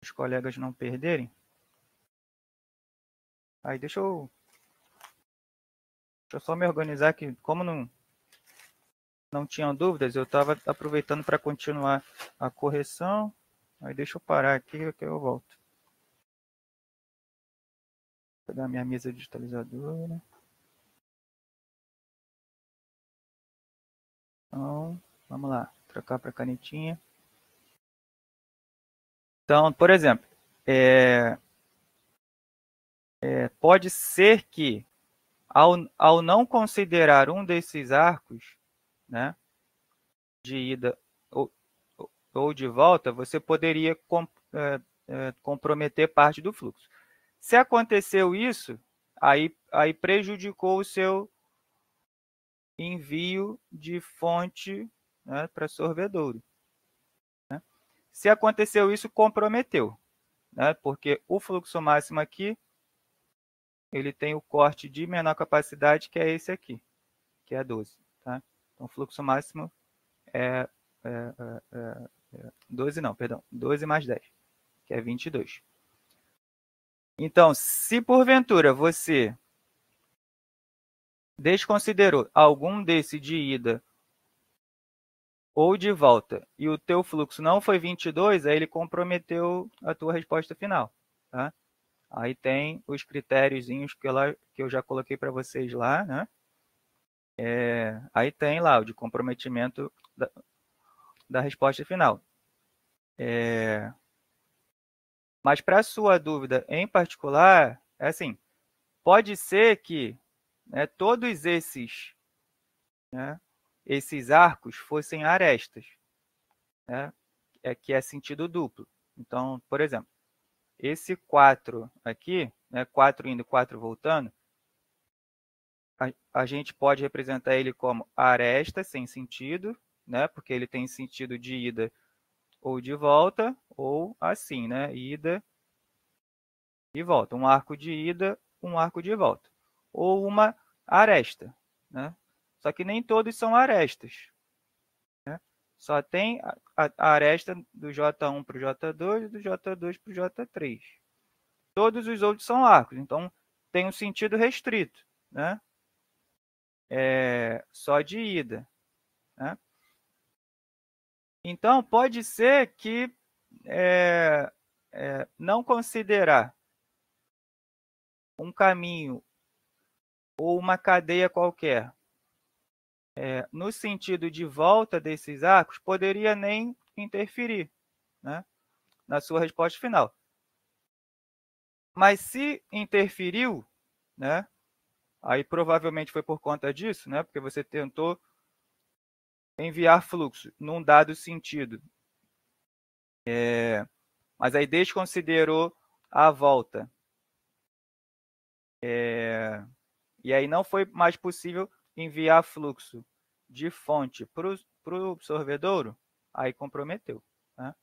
os colegas não perderem. Aí deixa eu só me organizar aqui. Como não tinham dúvidas, eu estava aproveitando para continuar a correção. Aí deixa eu parar aqui que eu volto. Vou pegar minha mesa digitalizadora. Então, vamos lá, trocar para canetinha. Então, por exemplo, pode ser que, ao não considerar um desses arcos, né, de ida ou de volta, você poderia comprometer parte do fluxo. Se aconteceu isso, aí prejudicou o seu envio de fonte, né, para sorvedouro. Né? Se aconteceu isso, comprometeu, né, porque o fluxo máximo aqui ele tem o corte de menor capacidade, que é esse aqui, que é 12. Tá? Então, o fluxo máximo é 12 não, perdão, 12 mais 10, que é 22. Então, se porventura você desconsiderou algum desse de ida ou de volta e o teu fluxo não foi 22, aí ele comprometeu a tua resposta final. Tá? Aí tem os critériozinhos que eu já coloquei para vocês lá, né? Aí tem lá o de comprometimento da resposta final. Mas para a sua dúvida em particular, é assim, pode ser que, né, todos esses arcos fossem arestas, né, que é sentido duplo. Então, por exemplo, esse 4 aqui, né, 4 indo, 4 voltando, a gente pode representar ele como aresta sem sentido, né, porque ele tem sentido de ida ou de volta, ou assim, né, ida e volta. Um arco de ida, um arco de volta. Ou uma aresta, né? Só que nem todos são arestas. Né? Só tem a aresta do J1 para o J2 e do J2 para o J3. Todos os outros são arcos, então tem um sentido restrito, né? Só de ida. Né? Então, pode ser que não considerar um caminho ou uma cadeia qualquer no sentido de volta desses arcos, poderia nem interferir, né, na sua resposta final. Mas se interferiu, né, aí provavelmente foi por conta disso, né, porque você tentou enviar fluxo num dado sentido, mas aí desconsiderou a volta. E aí não foi mais possível enviar fluxo de fonte para o sorvedouro, aí comprometeu. Né?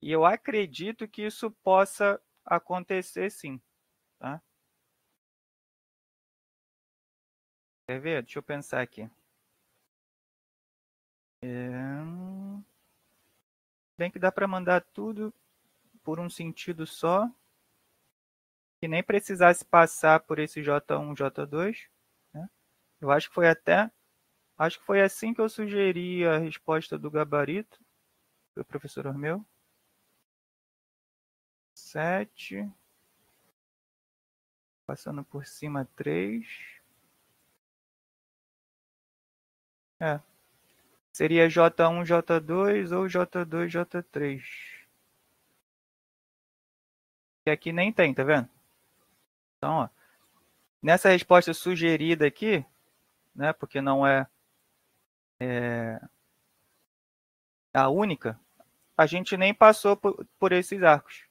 E eu acredito que isso possa acontecer sim. Tá? Quer ver? Deixa eu pensar aqui. Bem que dá para mandar tudo por um sentido só, que nem precisasse passar por esse J1, J2. Né? Eu acho que foi assim que eu sugeri a resposta do gabarito do professor Ormeu. 7, passando por cima 3. Seria J1, J2 ou J2, J3. Que aqui nem tem, tá vendo? Então, ó, nessa resposta sugerida aqui, né, porque não é a única, a gente nem passou por esses arcos.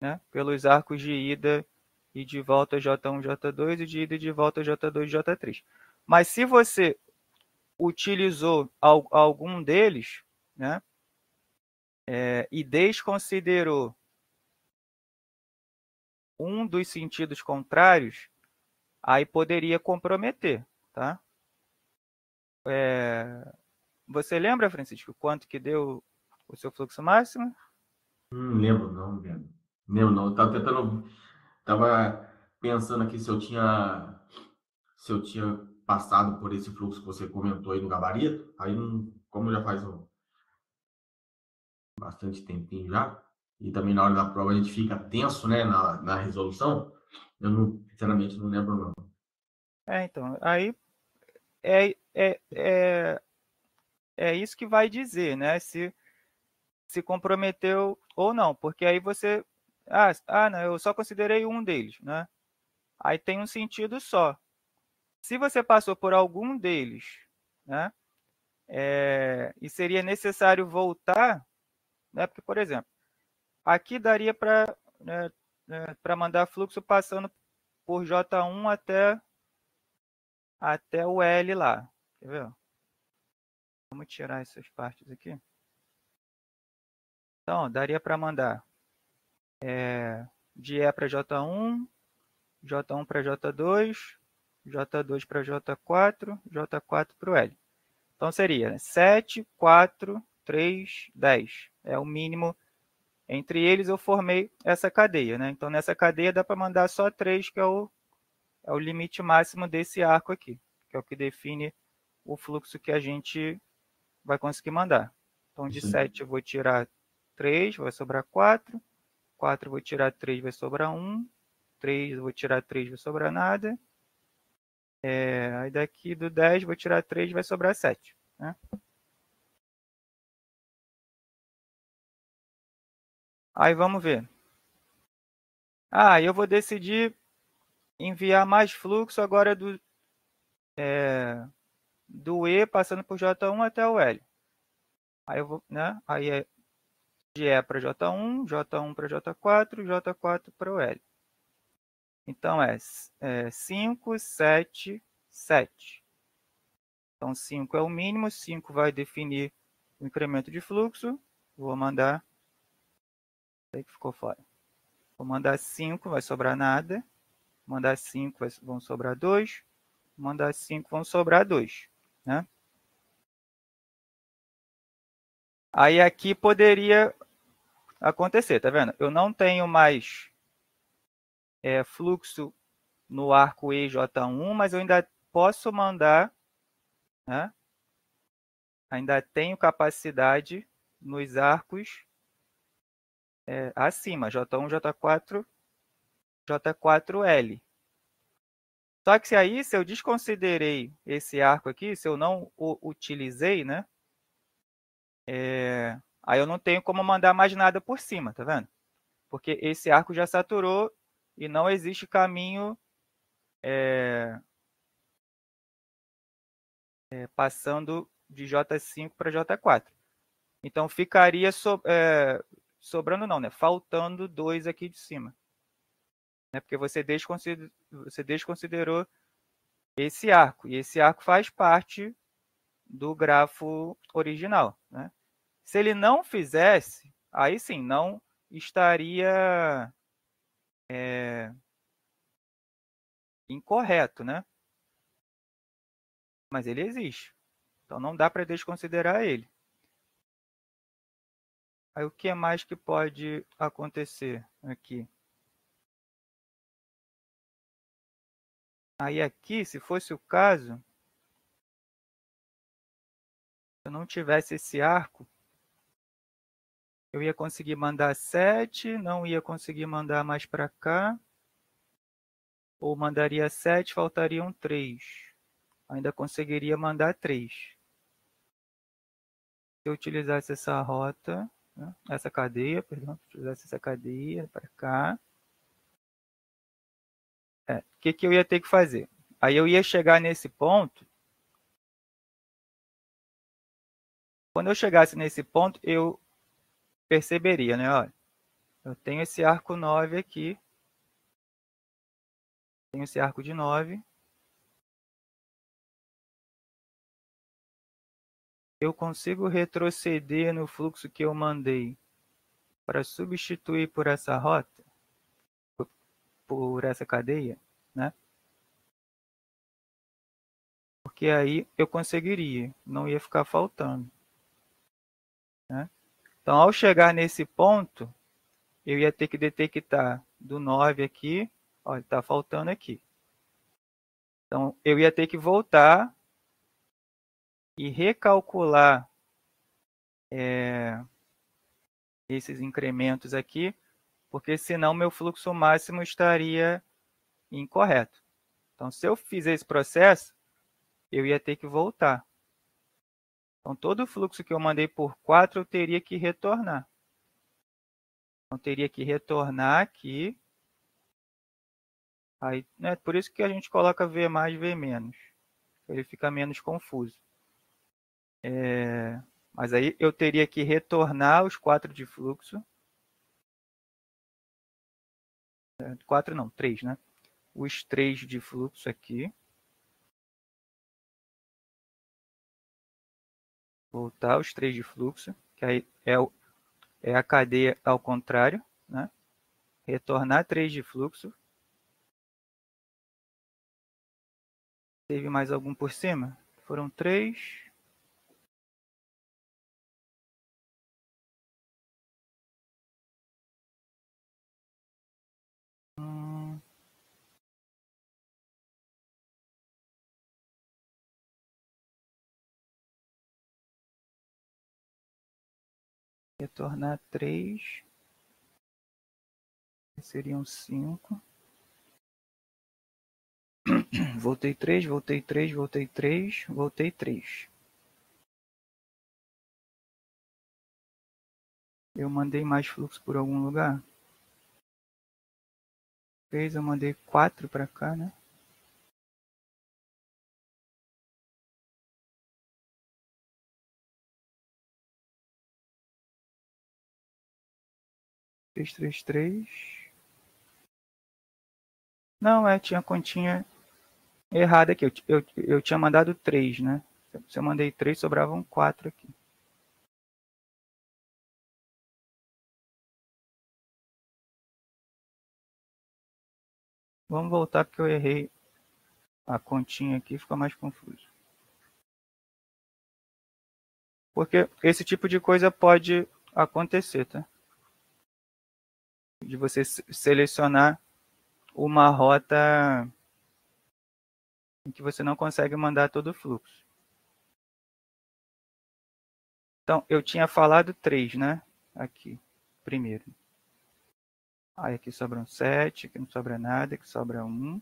Né? Pelos arcos de ida e de volta J1, J2 e de ida e de volta J2, J3. Mas se você utilizou algum deles, né, e desconsiderou um dos sentidos contrários, aí poderia comprometer. Tá? Você lembra, Francisco, quanto que deu o seu fluxo máximo? Lembro não, velho. Lembro não. Eu tava tentando. Tava pensando aqui se eu tinha passado por esse fluxo que você comentou aí no gabarito. Aí, como já faz bastante tempinho já, e também na hora da prova a gente fica tenso, né, na resolução, eu não, sinceramente não lembro não. Então, aí é, é, é, é isso que vai dizer, né? Se comprometeu ou não, porque aí você. Não, eu só considerei um deles, né? Aí tem um sentido só. Se você passou por algum deles, né? E seria necessário voltar, né? Porque, por exemplo, aqui daria para, né, para mandar fluxo passando por J1 até o L lá. Quer ver? Vamos tirar essas partes aqui. Então, daria para mandar de E para J1, J1 para J2, J2 para J4, J4 para o L. Então seria 7, 4, 3, 10. É o mínimo. Entre eles eu formei essa cadeia, né? Então nessa cadeia dá para mandar só 3, que é o limite máximo desse arco aqui, que é o que define o fluxo que a gente vai conseguir mandar. Então de Isso, 7 eu vou tirar 3, vai sobrar 4. 4 eu vou tirar 3, vai sobrar 1. 3 eu vou tirar 3, vai sobrar nada. Aí daqui do 10 vou tirar 3, vai sobrar 7. Né? Aí vamos ver. Eu vou decidir enviar mais fluxo agora do E passando por J1 até o L. Aí eu vou, né? Aí é de E para J1, J1 para J4, J4 para o L. Então é 5, 7, 7. Então 5 é o mínimo, 5 vai definir o incremento de fluxo. Vou mandar, aí que ficou fora. Vou mandar 5, vai sobrar nada. Vou mandar 5, vão sobrar 2. Vou mandar 5, vão sobrar 2. Né? Aí aqui poderia acontecer, tá vendo? Eu não tenho mais fluxo no arco EJ1, mas eu ainda posso mandar, né? Ainda tenho capacidade nos arcos acima, J1, J4, J4L. Só que se eu desconsiderei esse arco aqui, se eu não o utilizei, né? Aí eu não tenho como mandar mais nada por cima, tá vendo? Porque esse arco já saturou e não existe caminho passando de J5 para J4. Então ficaria sobrando não, né? Faltando 2 aqui de cima. Né? Porque você desconsiderou esse arco. E esse arco faz parte do grafo original. Né? Se ele não fizesse, aí sim, não estaria incorreto, né? Mas ele existe. Então não dá para desconsiderar ele. Aí o que mais que pode acontecer aqui? Aí aqui, se fosse o caso, se eu não tivesse esse arco, eu ia conseguir mandar 7, não ia conseguir mandar mais para cá, ou mandaria 7, faltariam 3. Ainda conseguiria mandar 3. Se eu utilizasse essa rota, né, essa cadeia, perdão, se eu utilizasse essa cadeia para cá, o que eu ia ter que fazer? Aí eu ia chegar nesse ponto. Quando eu chegasse nesse ponto, eu perceberia, né? Olha, eu tenho esse arco 9 aqui, tenho esse arco de 9. Eu consigo retroceder no fluxo que eu mandei para substituir por essa rota, por essa cadeia, né? Porque aí eu conseguiria, não ia ficar faltando. Né? Então, ao chegar nesse ponto, eu ia ter que detectar do 9 aqui, ó, está faltando aqui. Então, eu ia ter que voltar e recalcular esses incrementos aqui, porque senão meu fluxo máximo estaria incorreto. Então, se eu fizer esse processo, eu ia ter que voltar. Então, todo o fluxo que eu mandei por 4, eu teria que retornar. Então, teria que retornar aqui. Aí, né, por isso que a gente coloca V mais, V menos. Ele fica menos confuso. Mas aí eu teria que retornar os 4 de fluxo. 4 não, 3, né? Os 3 de fluxo aqui. Voltar os 3 de fluxo, que aí é a cadeia ao contrário, né? Retornar 3 de fluxo. Teve mais algum por cima? Foram 3. Retornar 3. Seriam 5. Voltei 3, voltei 3, voltei 3, voltei 3. Eu mandei mais fluxo por algum lugar? Eu mandei 4 para cá, né? Três. Não, tinha continha errada aqui. Eu tinha mandado 3, né? Se eu mandei 3, sobravam 4 aqui. Vamos voltar porque eu errei a continha aqui, ficou mais confuso. Porque esse tipo de coisa pode acontecer, tá? De você selecionar uma rota em que você não consegue mandar todo o fluxo. Então, eu tinha falado 3, né? Aqui, primeiro. Aí aqui sobram 7, aqui não sobra nada, aqui sobra 1.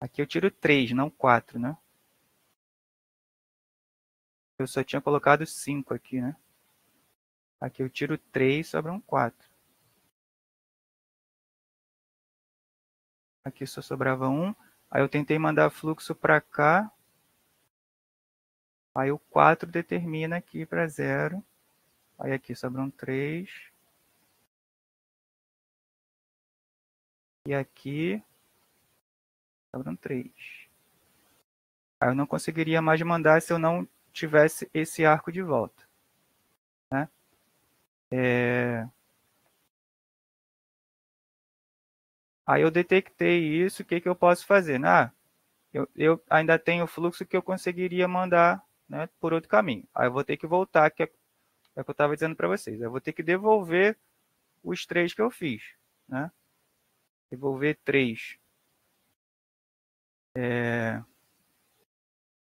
Aqui eu tiro 3, não 4, né? Eu só tinha colocado 5 aqui, né? Aqui eu tiro 3, sobram 4. Aqui só sobrava 1. Aí eu tentei mandar fluxo para cá. Aí o 4 determina aqui para 0. Aí aqui sobram 3. E aqui sobram 3. Aí eu não conseguiria mais mandar se eu não tivesse esse arco de volta, né? Aí eu detectei isso, o que eu posso fazer? Eu ainda tenho o fluxo que eu conseguiria mandar, né, por outro caminho. Aí eu vou ter que voltar, que é o que eu estava dizendo para vocês. Eu vou ter que devolver os 3 que eu fiz, né? Devolver 3.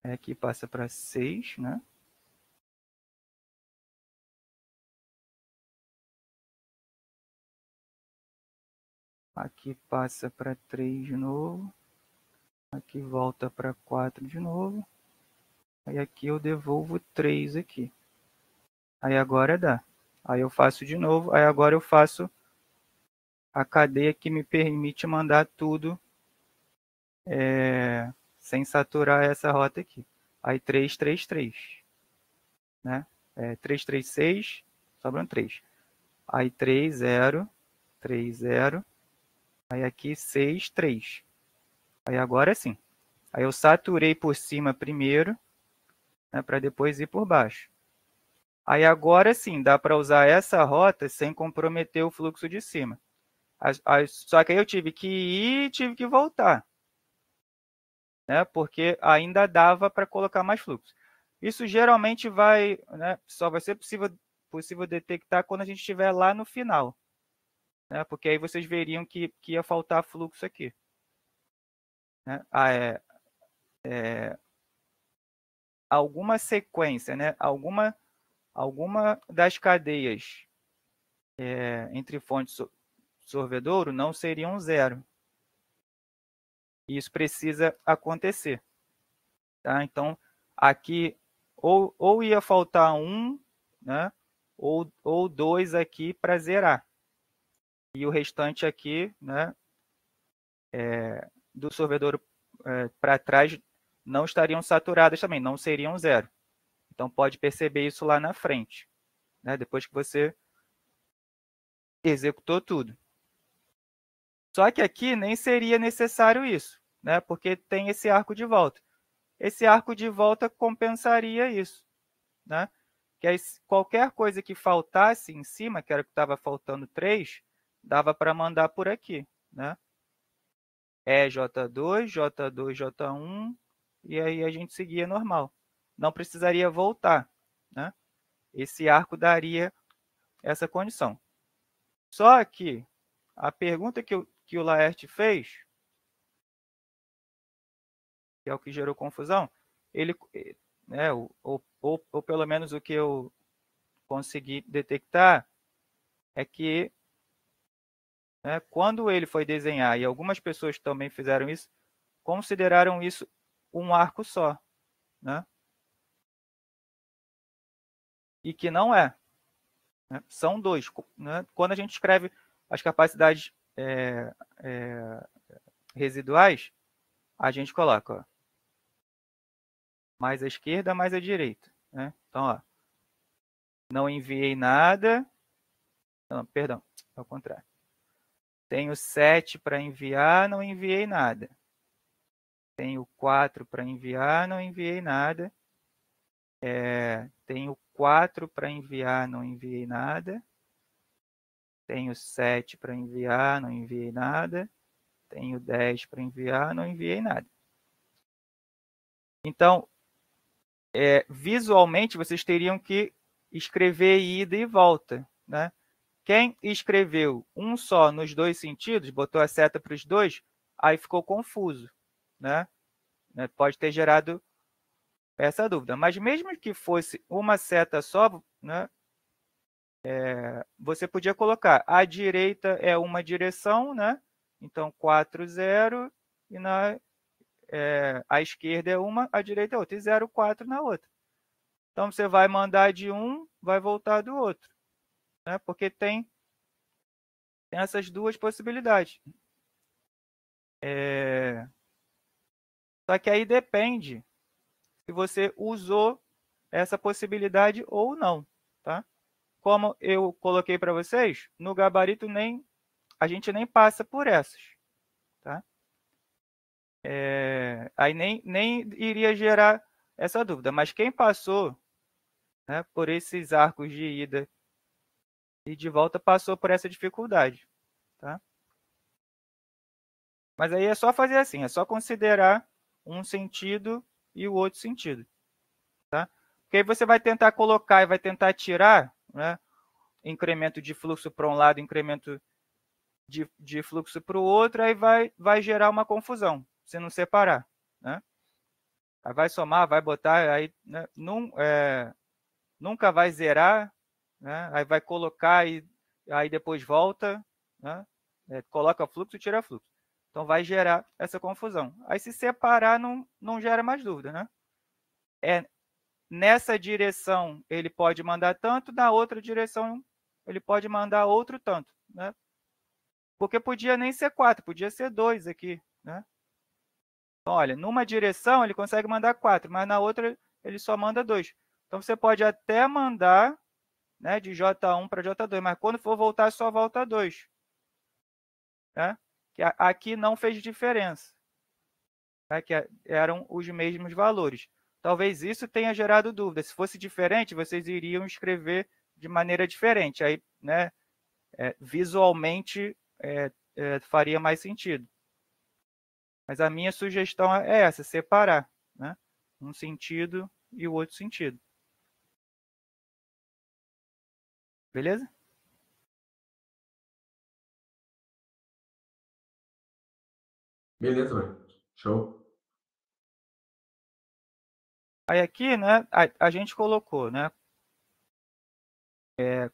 Aqui passa para 6, né? Aqui passa para 3 de novo. Aqui volta para 4 de novo. Aí aqui eu devolvo 3 aqui. Aí agora dá. Aí eu faço de novo. Aí agora eu faço a cadeia que me permite mandar tudo sem saturar essa rota aqui. Aí 3, 3, 3. Né? 3, 3, 6. Sobram 3. Aí 3, 0. 3, 0. Aí aqui 6, 3. Aí agora sim. Aí eu saturei por cima primeiro, né, para depois ir por baixo. Aí agora sim, dá para usar essa rota sem comprometer o fluxo de cima. Só que aí eu tive que ir e tive que voltar, né, porque ainda dava para colocar mais fluxo. Isso geralmente só vai ser possível detectar quando a gente estiver lá no final. né? Porque aí vocês veriam que ia faltar fluxo aqui. Né? Alguma sequência, né? Alguma das cadeias entre fonte e sorvedouro não seriam zero. Isso precisa acontecer. Tá? Então, aqui ou ia faltar um, né? ou dois aqui para zerar. E o restante aqui, né? Do sorvedouro para trás não estariam saturadas também, não seriam zero. Então, pode perceber isso lá na frente, né? Depois que você executou tudo. Só que aqui nem seria necessário isso, né? Porque tem esse arco de volta. Esse arco de volta compensaria isso, né? Que aí, qualquer coisa que faltasse em cima, que era que estava faltando 3, dava para mandar por aqui, né? J2, J2, J1, e aí a gente seguia normal. Não precisaria voltar, né? Esse arco daria essa condição. Só que a pergunta que o Laerte fez, que é o que gerou confusão, ele, né, ou pelo menos o que eu consegui detectar, é que né, quando ele foi desenhar, e algumas pessoas também fizeram isso, consideraram isso um arco só, né? E que não é. Né? São dois. Né? Quando a gente escreve as capacidades residuais, a gente coloca ó, mais à esquerda, mais à direita. Né? Então, ó, não enviei nada. Não, perdão, ao contrário. Tenho 7 para enviar, não enviei nada. Tenho 4 para enviar, não enviei nada. Tenho 4 para enviar, não enviei nada. Tenho 7 para enviar, não enviei nada. Tenho 10 para enviar, não enviei nada. Então, visualmente, vocês teriam que escrever ida e volta. Né? Quem escreveu um só nos dois sentidos, botou a seta para os dois, aí ficou confuso. Né? Pode ter gerado essa dúvida. Mas mesmo que fosse uma seta só, né, você podia colocar a direita é uma direção, né? Então 4, 0, e a esquerda é uma, a direita é outra, e 0, 4 na outra. Então você vai mandar de um, vai voltar do outro, né? Porque tem essas duas possibilidades. Só que aí depende se você usou essa possibilidade ou não, tá? Como eu coloquei para vocês, no gabarito a gente nem passa por essas, tá? Aí nem iria gerar essa dúvida, mas quem passou, né, por esses arcos de ida e de volta passou por essa dificuldade, tá? Mas aí é só fazer assim, é só considerar um sentido e o outro sentido, tá? Porque aí você vai tentar colocar e vai tentar tirar, né, incremento de fluxo para um lado, incremento de fluxo para o outro, aí vai gerar uma confusão, se não separar, né? Aí vai somar, vai botar, aí né, nunca vai zerar, né? Aí vai colocar e aí depois volta, né? Coloca fluxo e tira fluxo. Então vai gerar essa confusão. Aí se separar não gera mais dúvida, né? Nessa direção ele pode mandar tanto, na outra direção ele pode mandar outro tanto, né? Porque podia nem ser 4, podia ser 2 aqui, né? Então, olha, numa direção ele consegue mandar 4, mas na outra ele só manda 2. Então você pode até mandar, né, de J1 para J2, mas quando for voltar só volta 2. Né? Que aqui não fez diferença, né? Que eram os mesmos valores. Talvez isso tenha gerado dúvida. Se fosse diferente, vocês iriam escrever de maneira diferente. Aí, né, visualmente, faria mais sentido. Mas a minha sugestão é essa, separar, né? Um sentido e o outro sentido. Beleza? Beleza, velho. Show. Aí aqui, né, a gente colocou, né,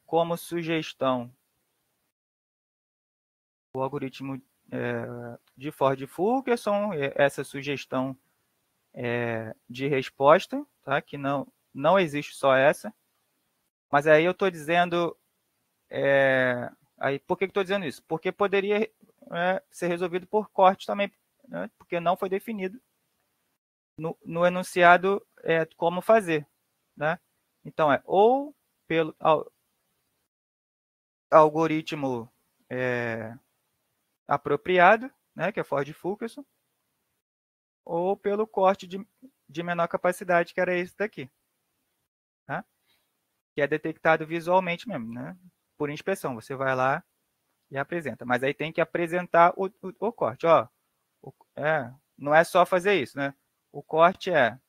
como sugestão o algoritmo de Ford-Fulkerson, essa sugestão de resposta, tá? Que não existe só essa. Mas aí eu estou dizendo... aí, por que estou dizendo isso? Porque poderia ser resolvido por corte também, né? Porque não foi definido no enunciado como fazer, né? Então, ou pelo algoritmo apropriado, né, que é Ford-Fulkerson, ou pelo corte de menor capacidade, que era esse daqui, tá? Que é detectado visualmente mesmo, né? Por inspeção. Você vai lá e apresenta. Mas aí tem que apresentar o corte. Ó, não é só fazer isso, né? O corte é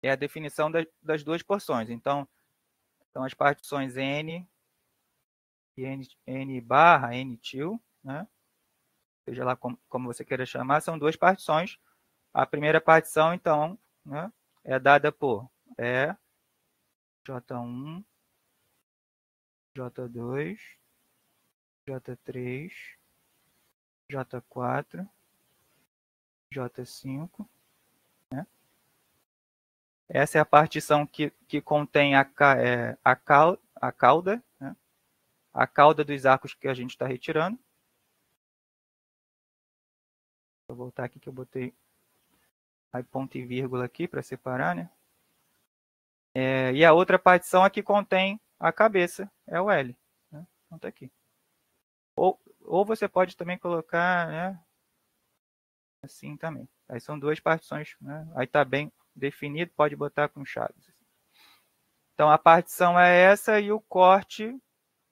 a definição das duas porções. Então as partições N e N barra, N til, né? Seja lá como você queira chamar, são duas partições. A primeira partição, então, né, é dada por J1, J2, J3, J4, J5, né? Essa é a partição que contém a cauda, né? A cauda dos arcos que a gente está retirando. Vou voltar aqui que eu botei aí ponto e vírgula aqui para separar, né? E a outra partição aqui contém a cabeça, é o L, né? Então tá aqui. Ou você pode também colocar, né, assim também. Aí são duas partições, né? Aí está bem definido, pode botar com chaves. Então a partição é essa e o corte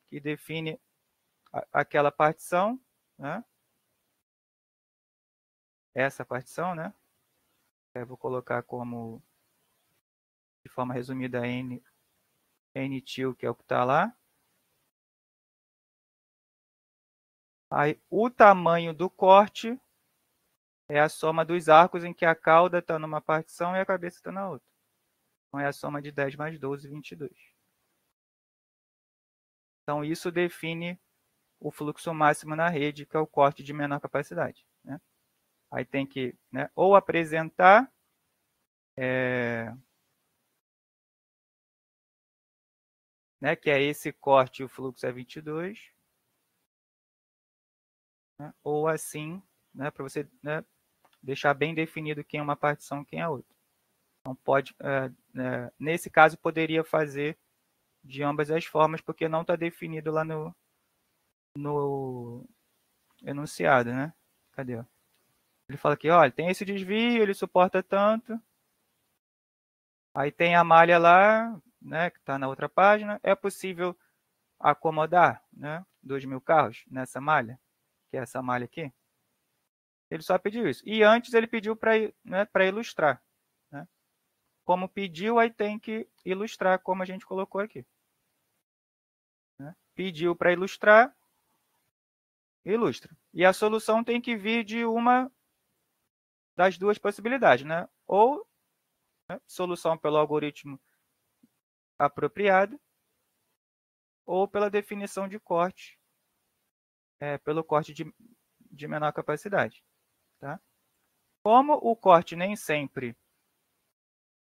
que define aquela partição, né? Essa partição, né? Eu vou colocar como, de forma resumida, N til, que é o que está lá. Aí o tamanho do corte é a soma dos arcos em que a cauda está numa partição e a cabeça está na outra. Então é a soma de 10 mais 12, 22. Então isso define o fluxo máximo na rede, que é o corte de menor capacidade, né? Aí tem que, né, ou apresentar né, que é esse corte e o fluxo é 22, né, ou assim, né, para você, né, deixar bem definido quem é uma partição e quem é outra. Então pode, nesse caso poderia fazer de ambas as formas, porque não está definido lá no enunciado, né? Cadê? Ele fala aqui, olha, tem esse desvio, ele suporta tanto. Aí tem a malha lá, né, que está na outra página. É possível acomodar, né, 2.000 carros nessa malha, que é essa malha aqui. Ele só pediu isso. E antes ele pediu para, né, ilustrar, né? Como pediu, aí tem que ilustrar, como a gente colocou aqui, né? Pediu para ilustrar, ilustra. E a solução tem que vir de uma das duas possibilidades, né? Ou, né, solução pelo algoritmo apropriado, ou pela definição de corte, pelo corte de menor capacidade, tá? Como o corte nem sempre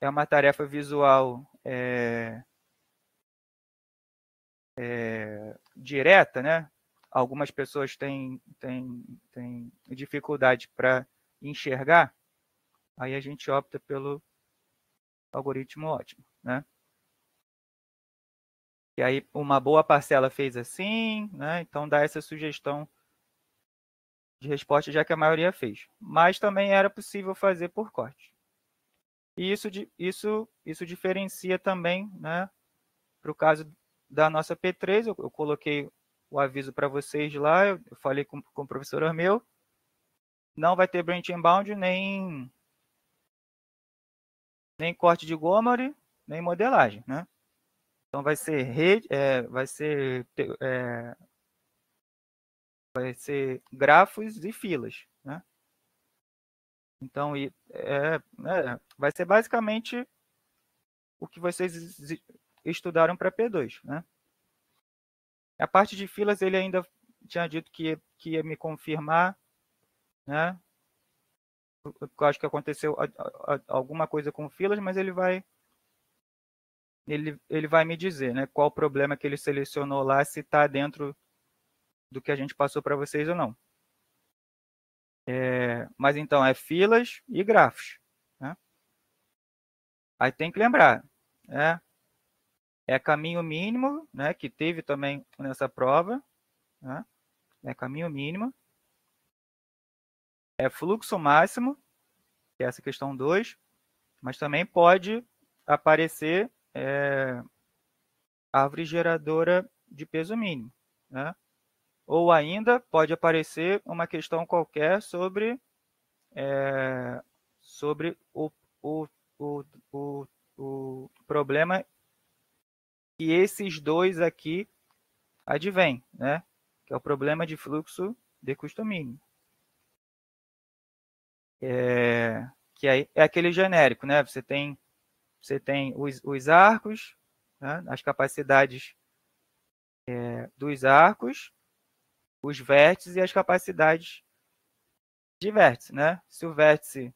é uma tarefa visual direta, né? Algumas pessoas têm dificuldade para enxergar, aí a gente opta pelo algoritmo ótimo, né? E aí uma boa parcela fez assim, né? Então dá essa sugestão de resposta, já que a maioria fez. Mas também era possível fazer por corte. E isso diferencia também, né, para o caso da nossa P3, eu coloquei o aviso para vocês lá, eu falei com o professor Armeu, não vai ter branch and bound, nem corte de Gomory, nem modelagem, né? Então vai ser vai ser grafos e filas, né? Então, vai ser basicamente o que vocês estudaram para P2, né? A parte de filas, ele ainda tinha dito que ia me confirmar, né? Eu acho que aconteceu alguma coisa com filas, mas ele vai me dizer, né, qual o problema que ele selecionou lá, se está dentro do que a gente passou para vocês ou não. Mas então, é filas e grafos, né? Aí tem que lembrar, é caminho mínimo, né, que teve também nessa prova, né? É caminho mínimo. É fluxo máximo, que é essa questão 2, mas também pode aparecer árvore geradora de peso mínimo, né? Ou ainda pode aparecer uma questão qualquer sobre o, o, o problema que esses dois aqui advêm, né? Que é o problema de fluxo de custo mínimo. Que é aquele genérico, né? Você tem os arcos, né? As capacidades dos arcos, os vértices e as capacidades de vértice, né? Se o vértice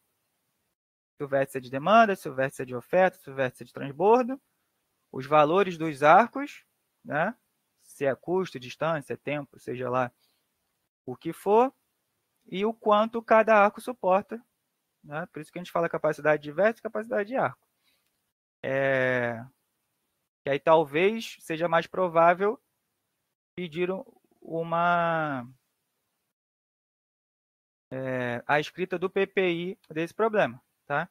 é de demanda, se o vértice é de oferta, se o vértice é de transbordo, os valores dos arcos, né? Se é custo, distância, tempo, seja lá o que for, e o quanto cada arco suporta, né? Por isso que a gente fala capacidade de vértice e capacidade de arco. Que aí talvez seja mais provável pedir a escrita do PPI desse problema, tá?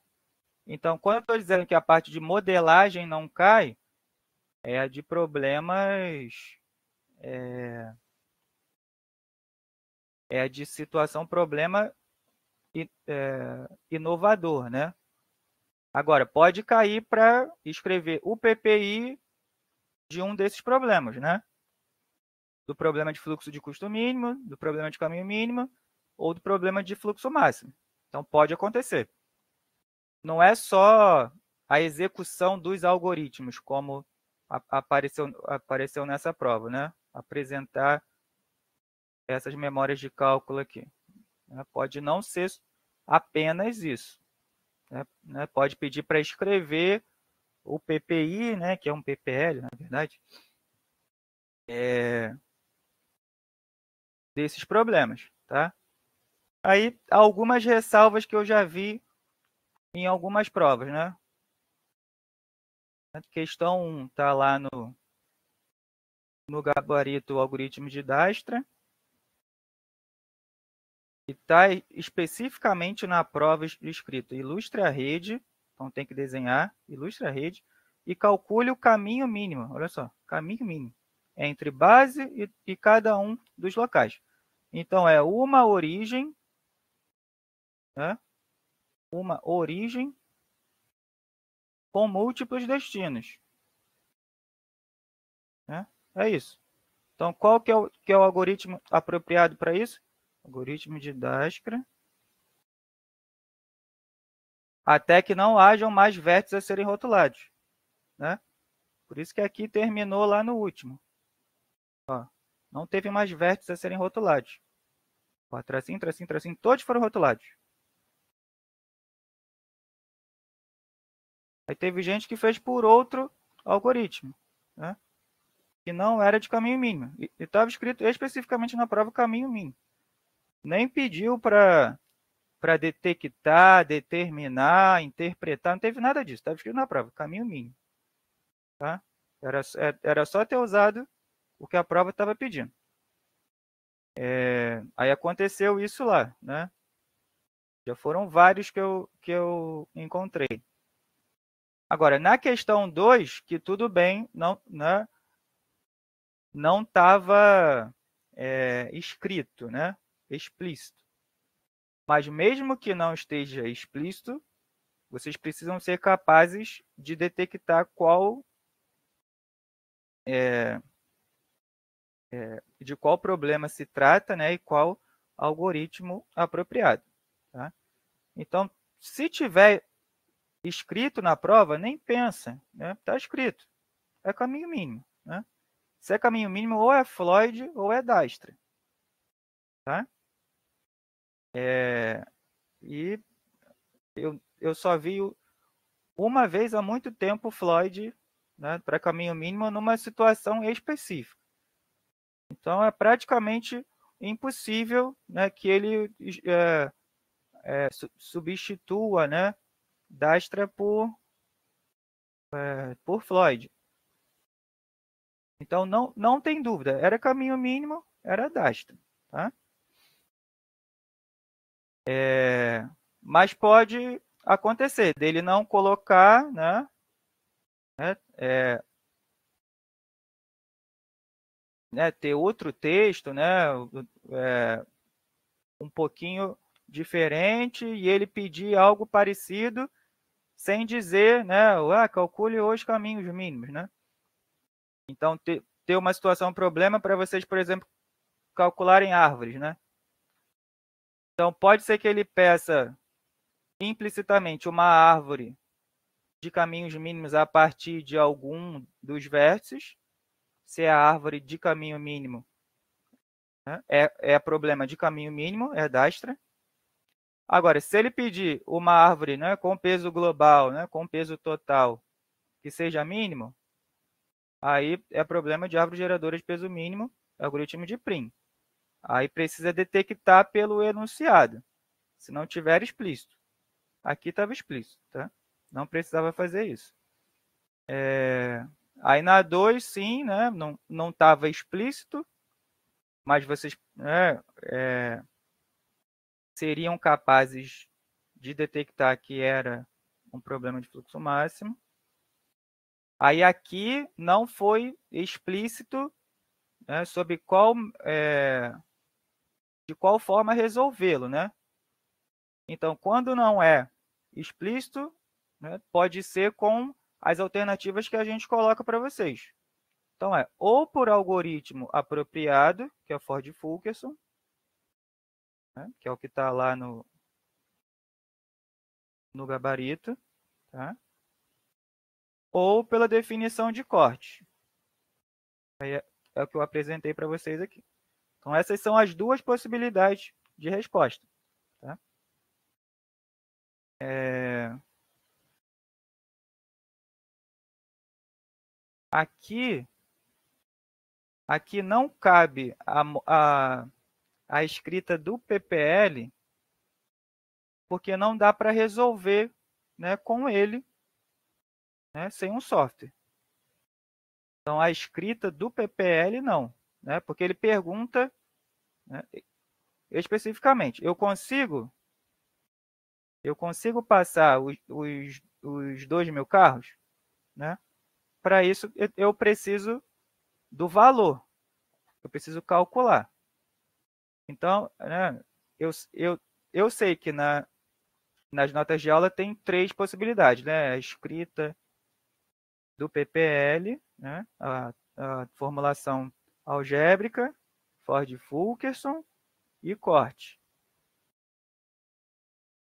Então, quando eu estou dizendo que a parte de modelagem não cai, é a de problemas, é a de situação problema inovador, né? Agora, pode cair para escrever o PPI de um desses problemas, né? Do problema de fluxo de custo mínimo, do problema de caminho mínimo ou do problema de fluxo máximo. Então, pode acontecer. Não é só a execução dos algoritmos, como apareceu nessa prova, né? Apresentar essas memórias de cálculo aqui. Pode não ser apenas isso. Pode pedir para escrever o PPI, né, que é um PPL, na verdade, desses problemas, tá? Aí, algumas ressalvas que eu já vi em algumas provas, né? A questão 1 está lá no gabarito algoritmo de Dijkstra, e está especificamente na prova escrito ilustre a rede, então tem que desenhar, ilustre a rede, e calcule o caminho mínimo, olha só, caminho mínimo, entre base e cada um dos locais. Então, é uma origem, né? Uma origem com múltiplos destinos. Né? É isso. Então, qual que é o algoritmo apropriado para isso? Algoritmo de Dijkstra. Até que não hajam mais vértices a serem rotulados. Né? Por isso que aqui terminou lá no último. Ó, não teve mais vértices a serem rotulados. Ó, tracinho, tracinho, tracinho, todos foram rotulados. Aí teve gente que fez por outro algoritmo, né? Que não era de caminho mínimo. E estava escrito especificamente na prova caminho mínimo. Nem pediu para detectar, determinar, interpretar, não teve nada disso. Estava escrito na prova, caminho mínimo. Tá? Era só ter usado o que a prova estava pedindo. Aí aconteceu isso lá, né? Já foram vários que eu encontrei. Agora, na questão 2, que tudo bem, não estava escrito, né? Explícito. Mas mesmo que não esteja explícito, vocês precisam ser capazes de detectar de qual problema se trata, né? E qual algoritmo apropriado. Tá? Então, se tiver escrito na prova, nem pensa, né? Está escrito, é caminho mínimo, né? Se é caminho mínimo, ou é Floyd ou é Dijkstra, tá? E eu só vi uma vez há muito tempo o Floyd, né, para caminho mínimo numa situação específica. Então, é praticamente impossível, né, que ele substitua, né, Dijkstra por Floyd. Então, não tem dúvida, era caminho mínimo, era Dijkstra, tá? Mas pode acontecer dele não colocar, né, ter outro texto, né, um pouquinho diferente, e ele pedir algo parecido sem dizer, né, calcule os caminhos mínimos, né? Então, ter uma situação, um problema para vocês, por exemplo, calcularem árvores, né? Então, pode ser que ele peça implicitamente uma árvore de caminhos mínimos a partir de algum dos vértices, se é a árvore de caminho mínimo, né, é problema de caminho mínimo, é Dijkstra. Agora, se ele pedir uma árvore, né, com peso global, né, com peso total, que seja mínimo, aí é problema de árvore geradora de peso mínimo, algoritmo de Prim. Aí precisa detectar pelo enunciado, se não tiver explícito. Aqui estava explícito, tá? Não precisava fazer isso. Aí na 2, sim, né, não estava explícito, mas vocês, né, seriam capazes de detectar que era um problema de fluxo máximo. Aí aqui não foi explícito, né, sobre de qual forma resolvê-lo, né? Então, quando não é explícito, né, pode ser com as alternativas que a gente coloca para vocês. Então, ou por algoritmo apropriado, que é o Ford-Fulkerson, né, que é o que está lá no gabarito, tá? Ou pela definição de corte. Aí é o que eu apresentei para vocês aqui. Então, essas são as duas possibilidades de resposta. Tá? Aqui não cabe a escrita do PPL, porque não dá para resolver, né, com ele, né, sem um software. Então, a escrita do PPL não, né, porque ele pergunta, né, especificamente, eu consigo passar os 2.000 carros? Né? Para isso, eu preciso do valor, eu preciso calcular. Então, né, eu sei que nas notas de aula tem 3 possibilidades, né? A escrita do PPL, né? A formulação algébrica, Ford-Fulkerson e corte.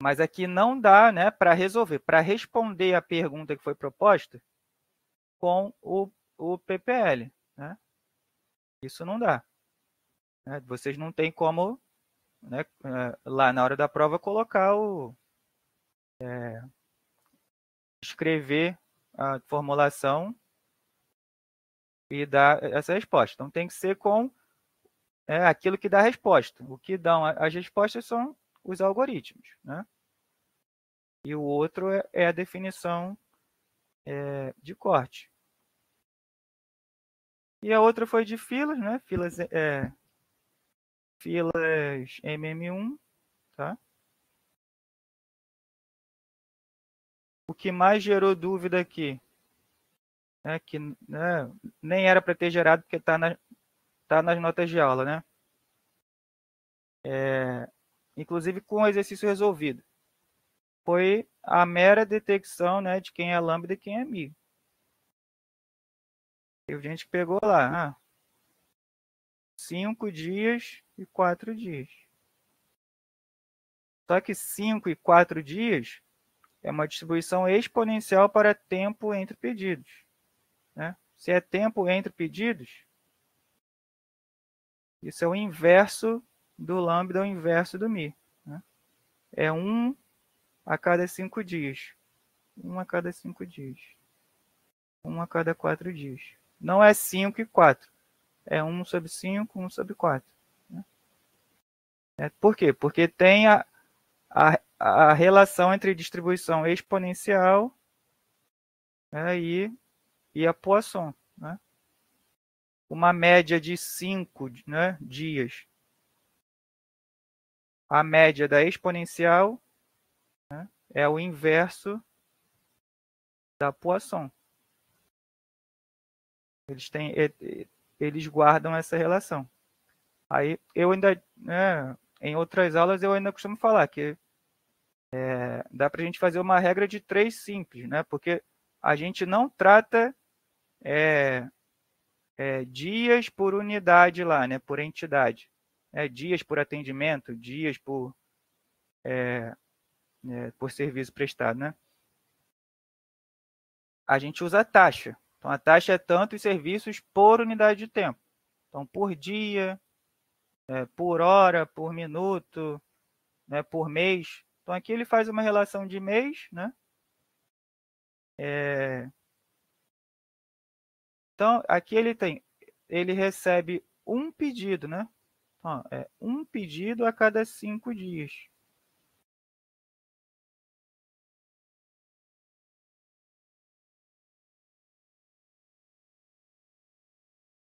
Mas aqui não dá, né, para resolver, para responder a pergunta que foi proposta com o PPL. Né? Isso não dá. Né? Vocês não têm como, né, lá na hora da prova, colocar escrever a formulação e dar essa resposta. Então, tem que ser com aquilo que dá a resposta. O que dão as respostas são os algoritmos. Né? E o outro é a definição de corte. E a outra foi de filas, né? Filas MM1, tá? O que mais gerou dúvida aqui, né, que, né, nem era para ter gerado, porque está nas notas de aula, né? Inclusive com o exercício resolvido. Foi a mera detecção, né, de quem é lambda e quem é mi. Teve gente que pegou lá, 5 dias e 4 dias. Só que 5 e 4 dias é uma distribuição exponencial para tempo entre pedidos, né? Se é tempo entre pedidos, isso é o inverso do lambda, o inverso do mi, né? É 1 a cada 5 dias. 1 a cada 5 dias. 1 a cada 4 dias. Não é 5 e 4. É 1 sobre 5, 1 sobre 4. Né? Por quê? Porque tem a relação entre distribuição exponencial, né, e a Poisson. Né? Uma média de 5, né, dias. A média da exponencial, né, é o inverso da Poisson. Eles guardam essa relação. Aí eu ainda, né, em outras aulas eu ainda costumo falar que dá para a gente fazer uma regra de 3 simples, né? Porque a gente não trata dias por unidade lá, né? Por entidade. Dias por atendimento, dias por serviço prestado, né? A gente usa a taxa. Então, a taxa é tantos serviços por unidade de tempo. Então, por dia, por hora, por minuto, né, por mês. Então, aqui ele faz uma relação de mês, né? Então, aqui ele recebe um pedido, né? Então, um pedido a cada 5 dias.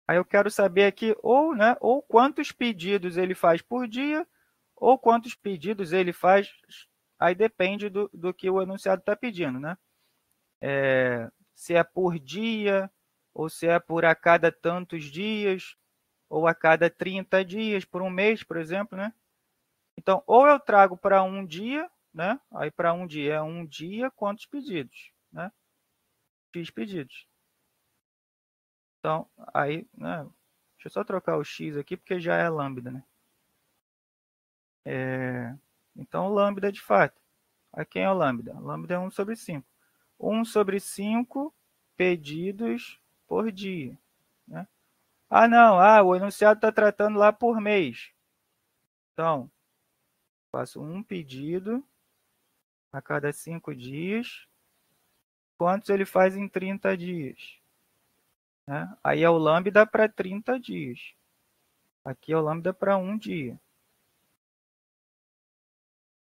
Aí eu quero saber aqui ou quantos pedidos ele faz por dia, ou quantos pedidos ele faz. Aí depende do que o enunciado está pedindo, né? Se é por dia, ou se é por a cada tantos dias, ou a cada 30 dias, por um mês, por exemplo, né? Então, ou eu trago para um dia, né? Aí para um dia é um dia, quantos pedidos, né? X pedidos. Então, aí, né? Deixa eu só trocar o X aqui, porque já é lambda, né? Então, o lambda, de fato. Aqui é o lambda. O lambda é 1 sobre 5. 1 sobre 5 pedidos por dia, né? Ah, não. O enunciado está tratando lá por mês. Então, faço um pedido a cada 5 dias. Quantos ele faz em 30 dias? Né? Aí é o lambda para 30 dias. Aqui é o lambda para um dia.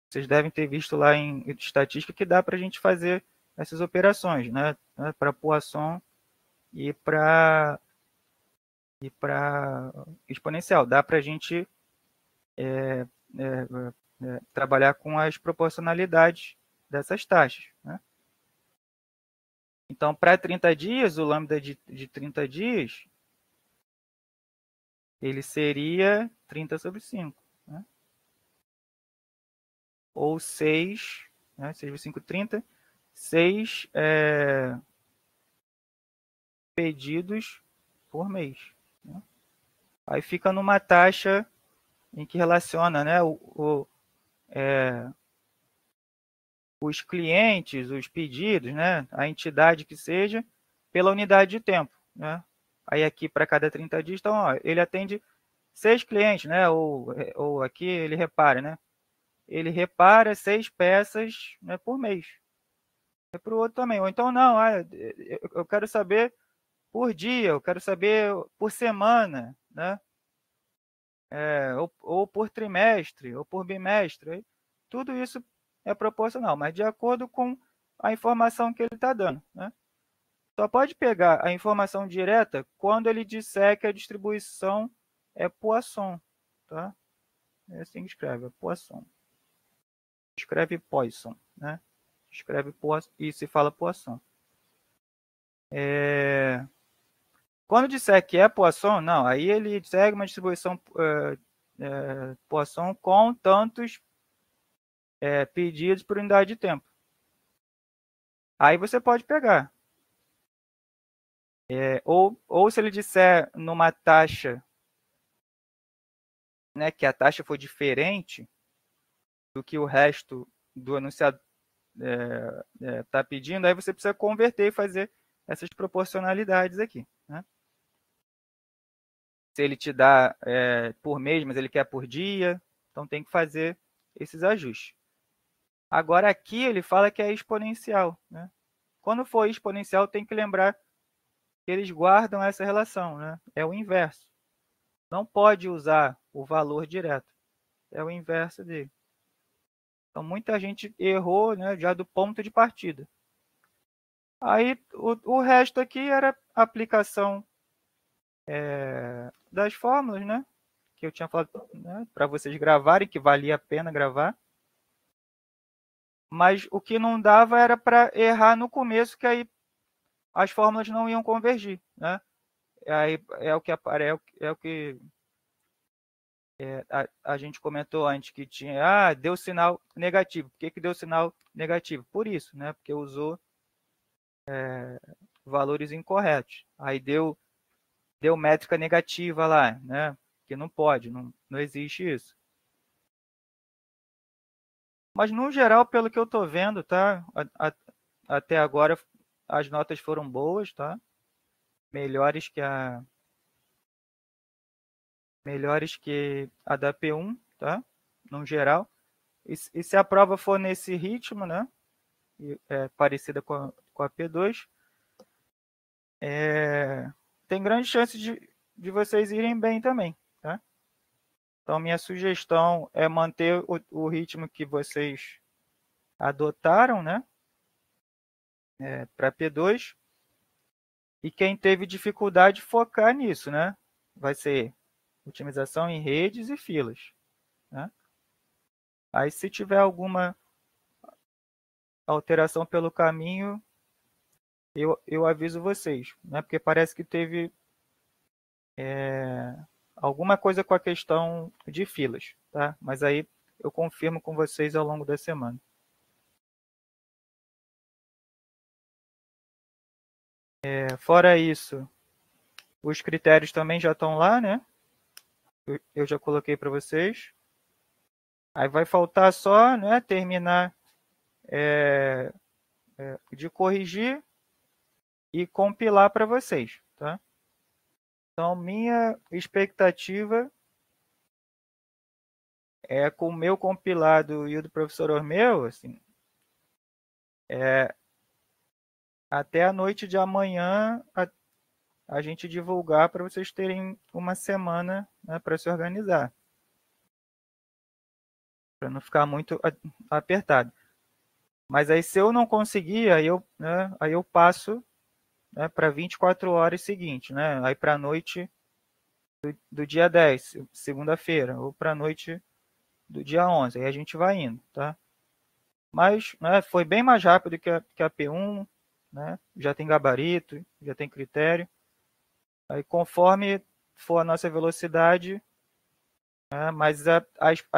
Vocês devem ter visto lá em estatística que dá para a gente fazer essas operações, né? Para Poisson e para exponencial. Dá para a gente trabalhar com as proporcionalidades dessas taxas. Né? Então, para 30 dias, o lambda de 30 dias, ele seria 30 sobre 5. Né? Ou 6, né? 6 vezes 5, 30. 6 pedidos por mês. Né? Aí fica numa taxa em que relaciona, né, os clientes, os pedidos, né, a entidade que seja, pela unidade de tempo. Né? Aí aqui para cada 30 dias, então, ele atende 6 clientes, né, ou aqui ele repara, né? Ele repara 6 peças, né, por mês. É para o outro também. Ou então, não, eu quero saber por dia, eu quero saber por semana, né? Ou por trimestre, ou por bimestre. Tudo isso é proporcional, mas de acordo com a informação que ele está dando. Né? Só pode pegar a informação direta quando ele disser que a distribuição é Poisson. Tá? É assim que escreve, é Poisson. Escreve Poisson, né? Escreve Poisson e se fala Poisson. Quando disser que é Poisson, não, aí ele segue uma distribuição Poisson com tantos pedidos por unidade de tempo. Aí você pode pegar. Ou se ele disser numa taxa, né, que a taxa for diferente, do que o resto do enunciado está pedindo, aí você precisa converter e fazer essas proporcionalidades aqui, né? Se ele te dá por mês, mas ele quer por dia, então tem que fazer esses ajustes. Agora aqui ele fala que é exponencial, né? Quando for exponencial, tem que lembrar que eles guardam essa relação, né? É o inverso. Não pode usar o valor direto, é o inverso dele. Então muita gente errou, né, já do ponto de partida. Aí o resto aqui era aplicação das fórmulas, né? Que eu tinha falado, né, para vocês gravarem, que valia a pena gravar. Mas o que não dava era para errar no começo, que aí as fórmulas não iam convergir, né? Aí é o que a gente comentou antes, que tinha, deu sinal negativo. Por que deu sinal negativo? Por isso, né? Porque usou valores incorretos. Aí deu métrica negativa lá, né? Que não pode, não existe isso. Mas no geral, pelo que eu estou vendo, tá? Até agora as notas foram boas, tá? Melhores que a da P1, tá? No geral. E se a prova for nesse ritmo, né? Parecida com a P2, tem grande chance de vocês irem bem também, tá? Então, minha sugestão é manter o ritmo que vocês adotaram, né? Para P2. E quem teve dificuldade, focar nisso, né? Vai ser otimização em redes e filas, né? Aí, se tiver alguma alteração pelo caminho, eu aviso vocês, né? Porque parece que teve alguma coisa com a questão de filas, tá? Mas aí eu confirmo com vocês ao longo da semana. Fora isso, os critérios também já estão lá, né? Eu já coloquei para vocês. Aí vai faltar só, né, terminar de corrigir e compilar para vocês, tá? Então, minha expectativa é com o meu compilado e o do professor Ormeu, assim, até a noite de amanhã a gente divulgar para vocês terem uma semana, né, para se organizar, para não ficar muito apertado. Mas aí, se eu não conseguir, aí eu passo, né, para 24 horas seguintes, né? Aí para a noite do dia 10, segunda-feira, ou para a noite do dia 11. Aí a gente vai indo, tá? Mas, né, foi bem mais rápido que a P1, né? Já tem gabarito, já tem critério. Aí conforme for a nossa velocidade, né, mas a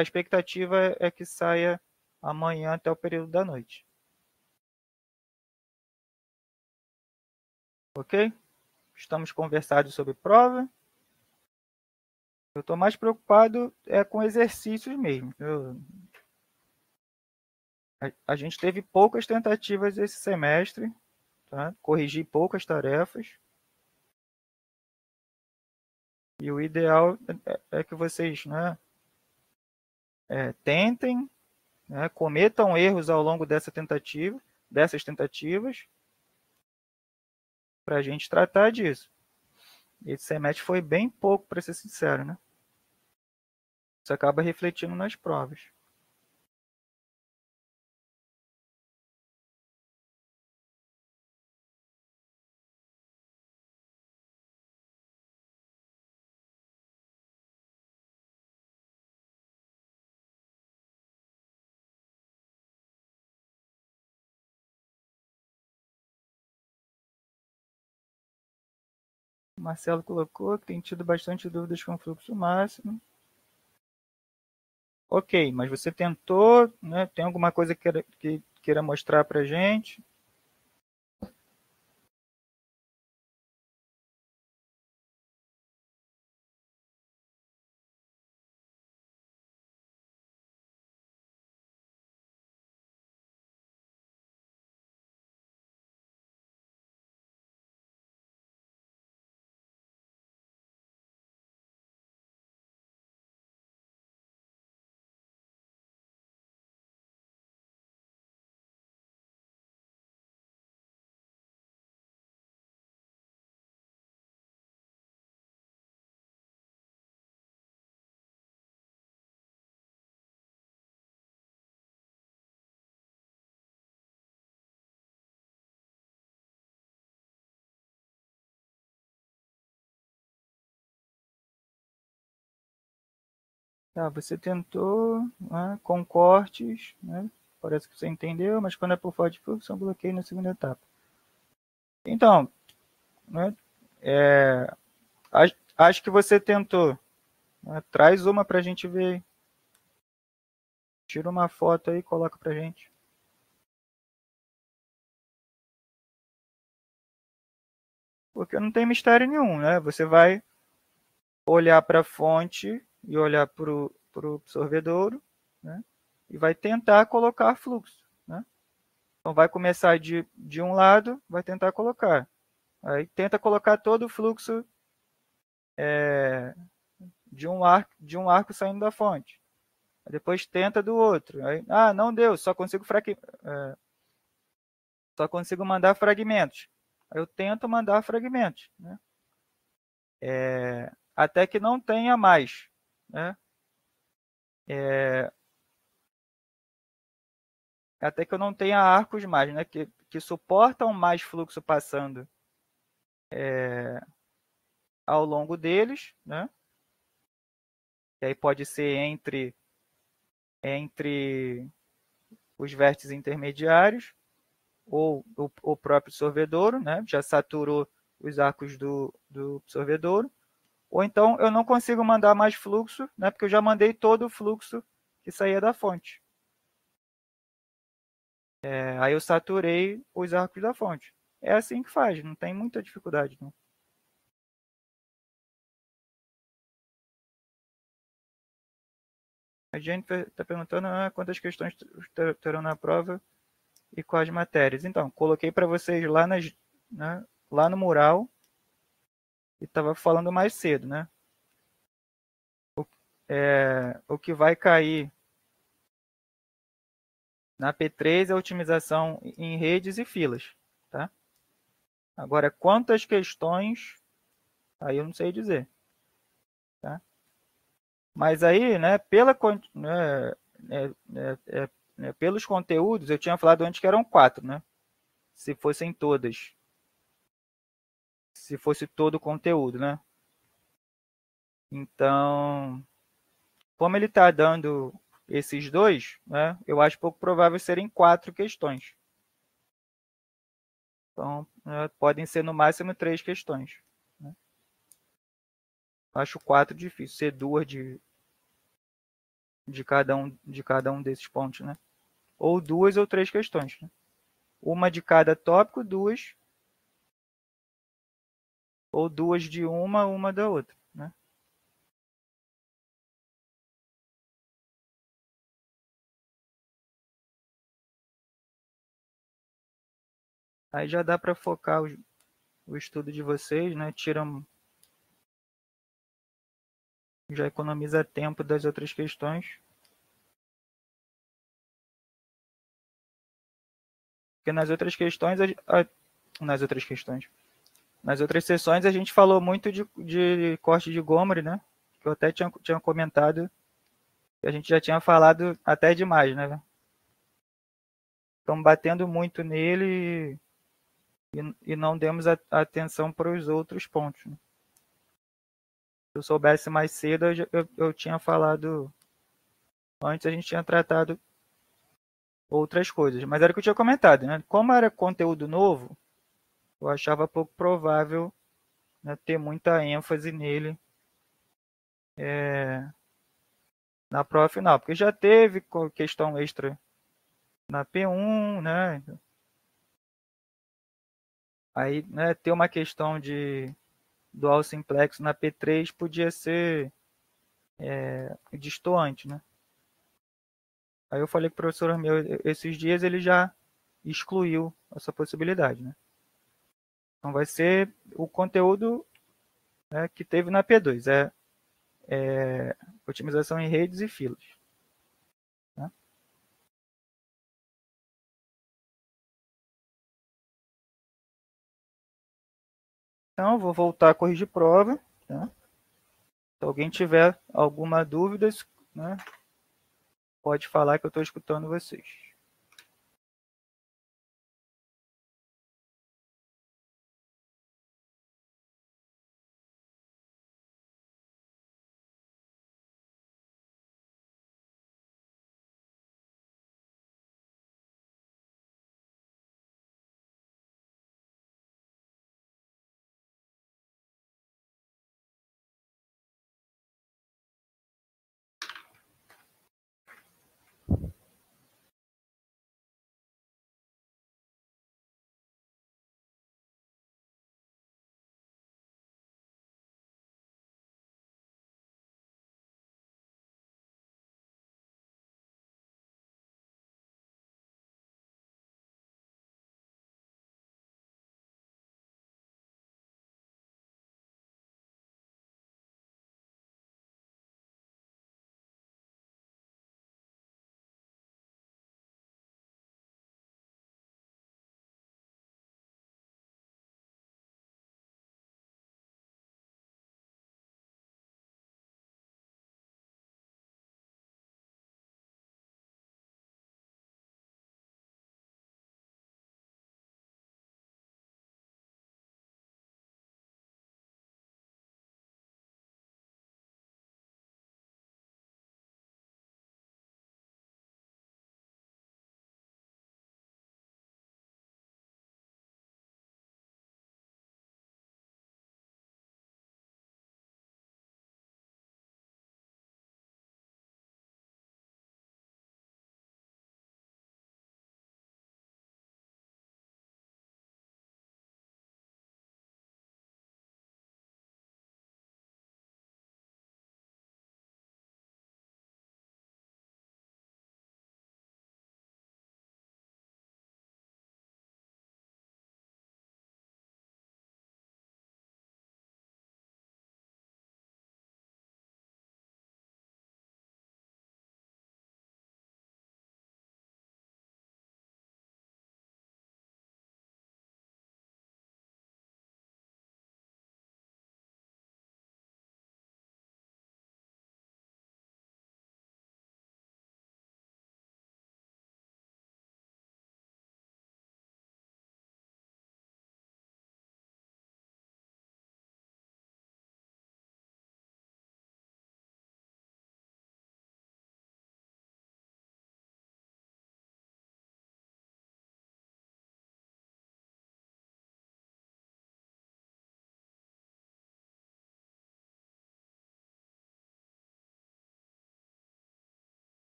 expectativa é que saia amanhã até o período da noite. Ok? Estamos conversados sobre prova. Eu estou mais preocupado com exercícios mesmo. A gente teve poucas tentativas esse semestre, tá? Corrigi poucas tarefas. E o ideal é que vocês, né, tentem, né, cometam erros ao longo dessas tentativas, para a gente tratar disso. Esse semestre foi bem pouco, para ser sincero, né? Isso acaba refletindo nas provas. O Marcelo colocou que tem tido bastante dúvidas com o fluxo máximo. Ok, mas você tentou, né? Tem alguma coisa que queira mostrar para a gente? Tá, você tentou, né, com cortes, né? Parece que você entendeu, mas quando é por falta de fluxo, é um bloqueio na segunda etapa. Então, né, acho que você tentou. Né, traz uma para a gente ver. Tira uma foto aí e coloca para a gente. Porque não tem mistério nenhum, né? Você vai olhar para a fonte e olhar para o absorvedouro, né? E vai tentar colocar fluxo, né? Então vai começar de um lado, vai tentar colocar. Aí tenta colocar todo o fluxo de um arco saindo da fonte. Aí depois tenta do outro. Aí, não deu, só consigo mandar fragmentos. Aí eu tento mandar fragmentos, né? Até que não tenha mais, né? Até que eu não tenha arcos mais, né? Que suportam mais fluxo passando ao longo deles, né? Que aí pode ser entre os vértices intermediários ou o próprio sorvedouro, né? Já saturou os arcos do sorvedouro. Ou então eu não consigo mandar mais fluxo, né? Porque eu já mandei todo o fluxo que saía da fonte. Aí eu saturei os arcos da fonte. É assim que faz, não tem muita dificuldade. Não. A gente está perguntando quantas questões terão na prova e quais matérias. Então, coloquei para vocês né, lá no mural e estava falando mais cedo, né? O que vai cair na P3 é a otimização em redes e filas, tá? Agora, quantas questões, aí eu não sei dizer, tá? Mas aí, né, pelos conteúdos, eu tinha falado antes que eram 4, né? Se fossem todas. Se fosse todo o conteúdo, né? Então, como ele está dando esses dois, né, eu acho pouco provável serem 4 questões. Então, podem ser no máximo 3 questões. Né? Acho 4 difícil, ser 2 de cada um desses pontos, né? Ou 2 ou 3 questões. Né? Uma de cada tópico, 2, ou 2 de uma da outra. Né? Aí já dá para focar o estudo de vocês, né? Já economiza tempo das outras questões. Porque nas outras sessões a gente falou muito de corte de Gomri, né? Que eu até tinha comentado, que a gente já tinha falado até demais, né? Estamos batendo muito nele e não demos atenção para os outros pontos. Né? Se eu soubesse mais cedo, eu tinha falado antes, a gente tinha tratado outras coisas. Mas era o que eu tinha comentado, né? Como era conteúdo novo, eu achava pouco provável, né, ter muita ênfase nele na prova final, porque já teve questão extra na P1, né? Aí, né, ter uma questão de dual simplex na P3 podia ser destoante, né? Aí eu falei com o professor meu esses dias, ele já excluiu essa possibilidade, né? Então vai ser o conteúdo, né, que teve na P2, otimização em redes e filas. Né? Então, vou voltar a corrigir prova. Tá? Se alguém tiver alguma dúvida, né, pode falar que eu estou escutando vocês.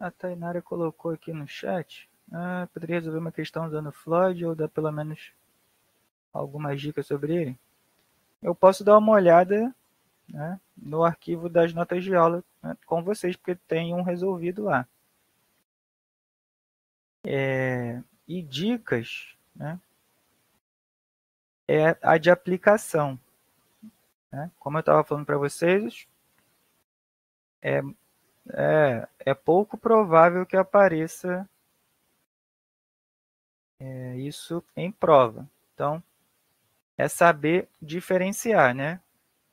A Tainara colocou aqui no chat. Poderia resolver uma questão usando Floyd ou dar pelo menos algumas dicas sobre ele? Eu posso dar uma olhada, né, no arquivo das notas de aula, né, com vocês, porque tem um resolvido lá. E dicas, né, é a de aplicação. Né? Como eu estava falando para vocês, é pouco provável que apareça isso em prova. Então, é saber diferenciar, né?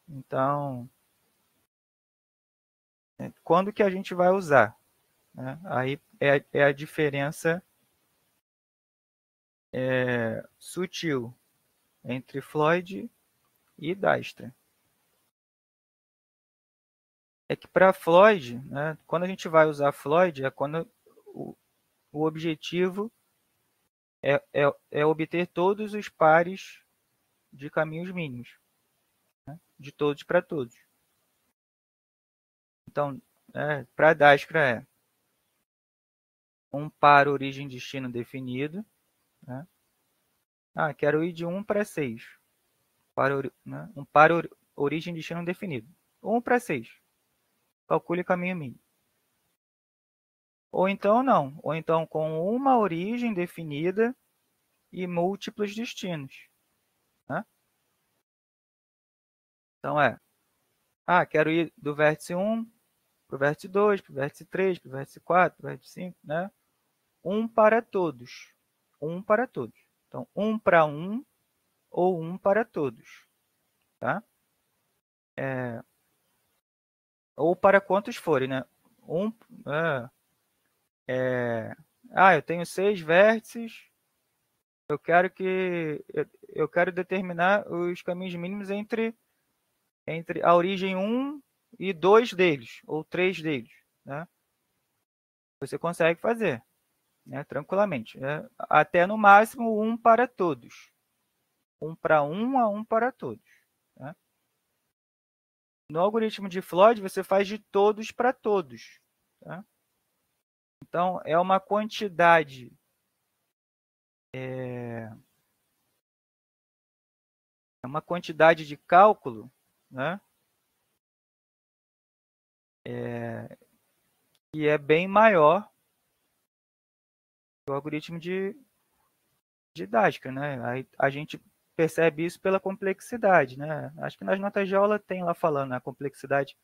Então, quando que a gente vai usar? Né? Aí é a diferença sutil entre Floyd e Dijkstra. É que para Floyd, né, quando a gente vai usar Floyd, é quando o objetivo é obter todos os pares de caminhos mínimos, né, de todos para todos. Então, para Dijkstra é um par origem-destino definido. Né? Quero ir de 1 para 6. Né? Um par origem-destino definido. 1 para 6. Calcule caminho mínimo. Ou então não. Ou então com uma origem definida e múltiplos destinos. Né? Então quero ir do vértice 1 para o vértice 2, para o vértice 3, para o vértice 4, para o vértice 5, né? 1 para todos. 1 para todos. Então, 1 para 1 ou 1 para todos. Tá? Ou para quantos forem, né? Eu tenho 6 vértices. Eu quero determinar os caminhos mínimos entre a origem 1 e 2 deles, ou 3 deles. Né? Você consegue fazer, né, tranquilamente. Né? Até no máximo 1 para todos. 1 para 1 a 1 para todos. Né? No algoritmo de Floyd, você faz de todos para todos. Tá? Então, é uma quantidade de cálculo, né, que é bem maior que o algoritmo de Dijkstra, né? Aí a gente percebe isso pela complexidade, né? Acho que nas notas de aula tem lá falando a complexidade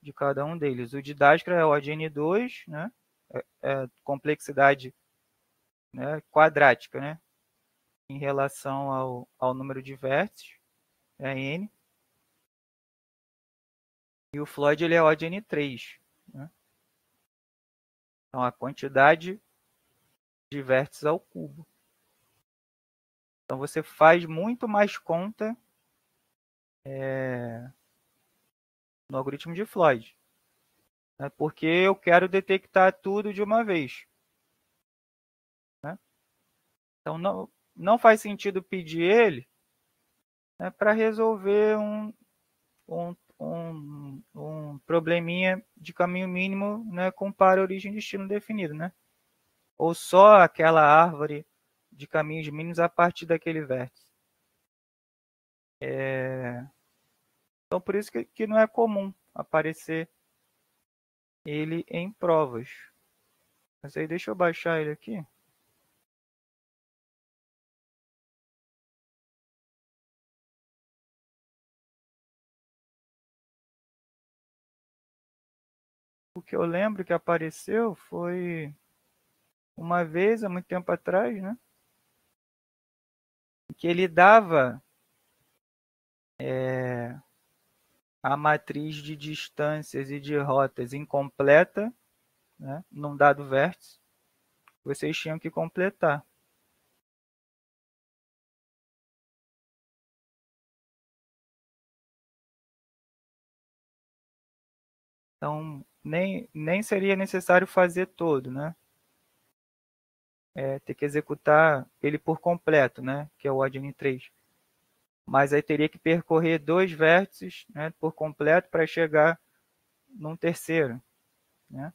de cada um deles. O de Dijkstra é o ODN2, né? Complexidade, né, quadrática, né? Em relação ao número de vértices, é n. E o Floyd ele é ODN3, né? Então a quantidade de vértices ao cubo. Então você faz muito mais conta no algoritmo de Floyd, né? Porque eu quero detectar tudo de uma vez. Né? Então não faz sentido pedir ele, né, para resolver um probleminha de caminho mínimo, né, com par origem e destino definido. Né? Ou só aquela árvore de caminhos mínimos a partir daquele vértice. Então, por isso que não é comum aparecer ele em provas. Mas aí deixa eu baixar ele aqui. O que eu lembro que apareceu foi uma vez, há muito tempo atrás, né? Que ele dava a matriz de distâncias e de rotas incompleta, né, num dado vértice. Vocês tinham que completar. Então, nem seria necessário fazer todo, né? Ter que executar ele por completo, né? Que é o ODN3. Mas aí teria que percorrer 2 vértices, né, por completo para chegar num terceiro. Né?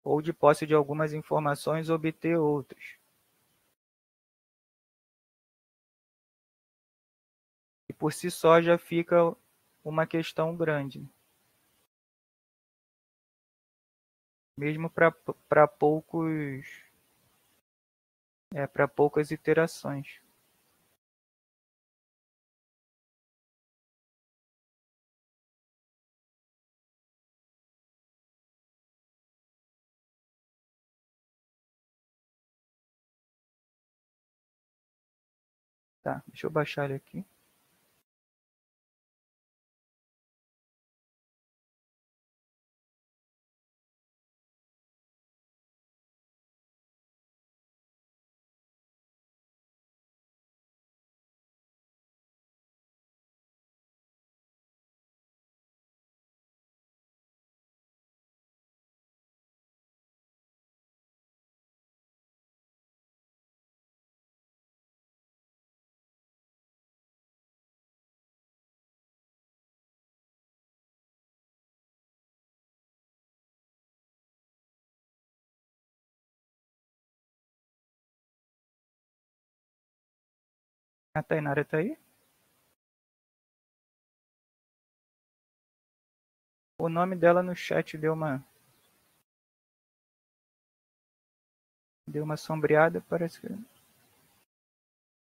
ou de posse de algumas informações obter outras. E por si só já fica uma questão grande. Mesmo para poucas iterações. Tá, deixa eu baixar ele aqui. A Tainara tá aí? O nome dela no chat deu uma sombreada, parece que...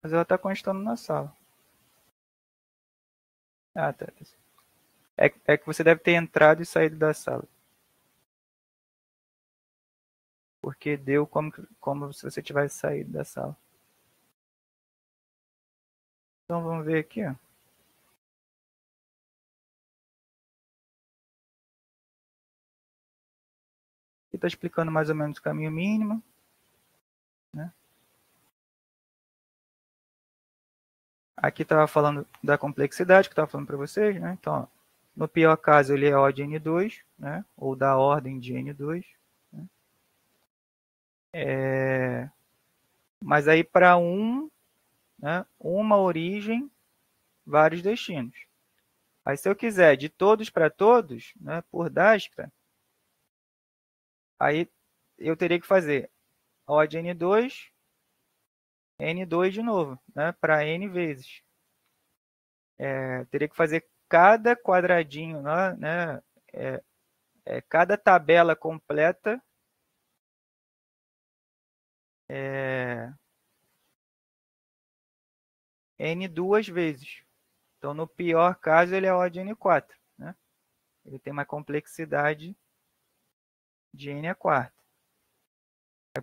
Mas ela tá constando na sala. Ah, tá. É que você deve ter entrado e saído da sala. Porque deu como se você tivesse saído da sala. Então vamos ver aqui, ó. Aqui está explicando mais ou menos o caminho mínimo, né? Aqui estava falando da complexidade que estava falando para vocês, né? Então, ó, no pior caso ele é O de N2, né? Ou da ordem de N2. Né? Mas aí para né? Uma origem, vários destinos. Aí se eu quiser de todos para todos, né? Por Dasca, aí eu teria que fazer O de N2, N2 de novo, né? Para N vezes. Teria que fazer cada quadradinho, né? Cada tabela completa N duas vezes. Então, no pior caso, ele é O de N4. Né? Ele tem uma complexidade de N a quarta.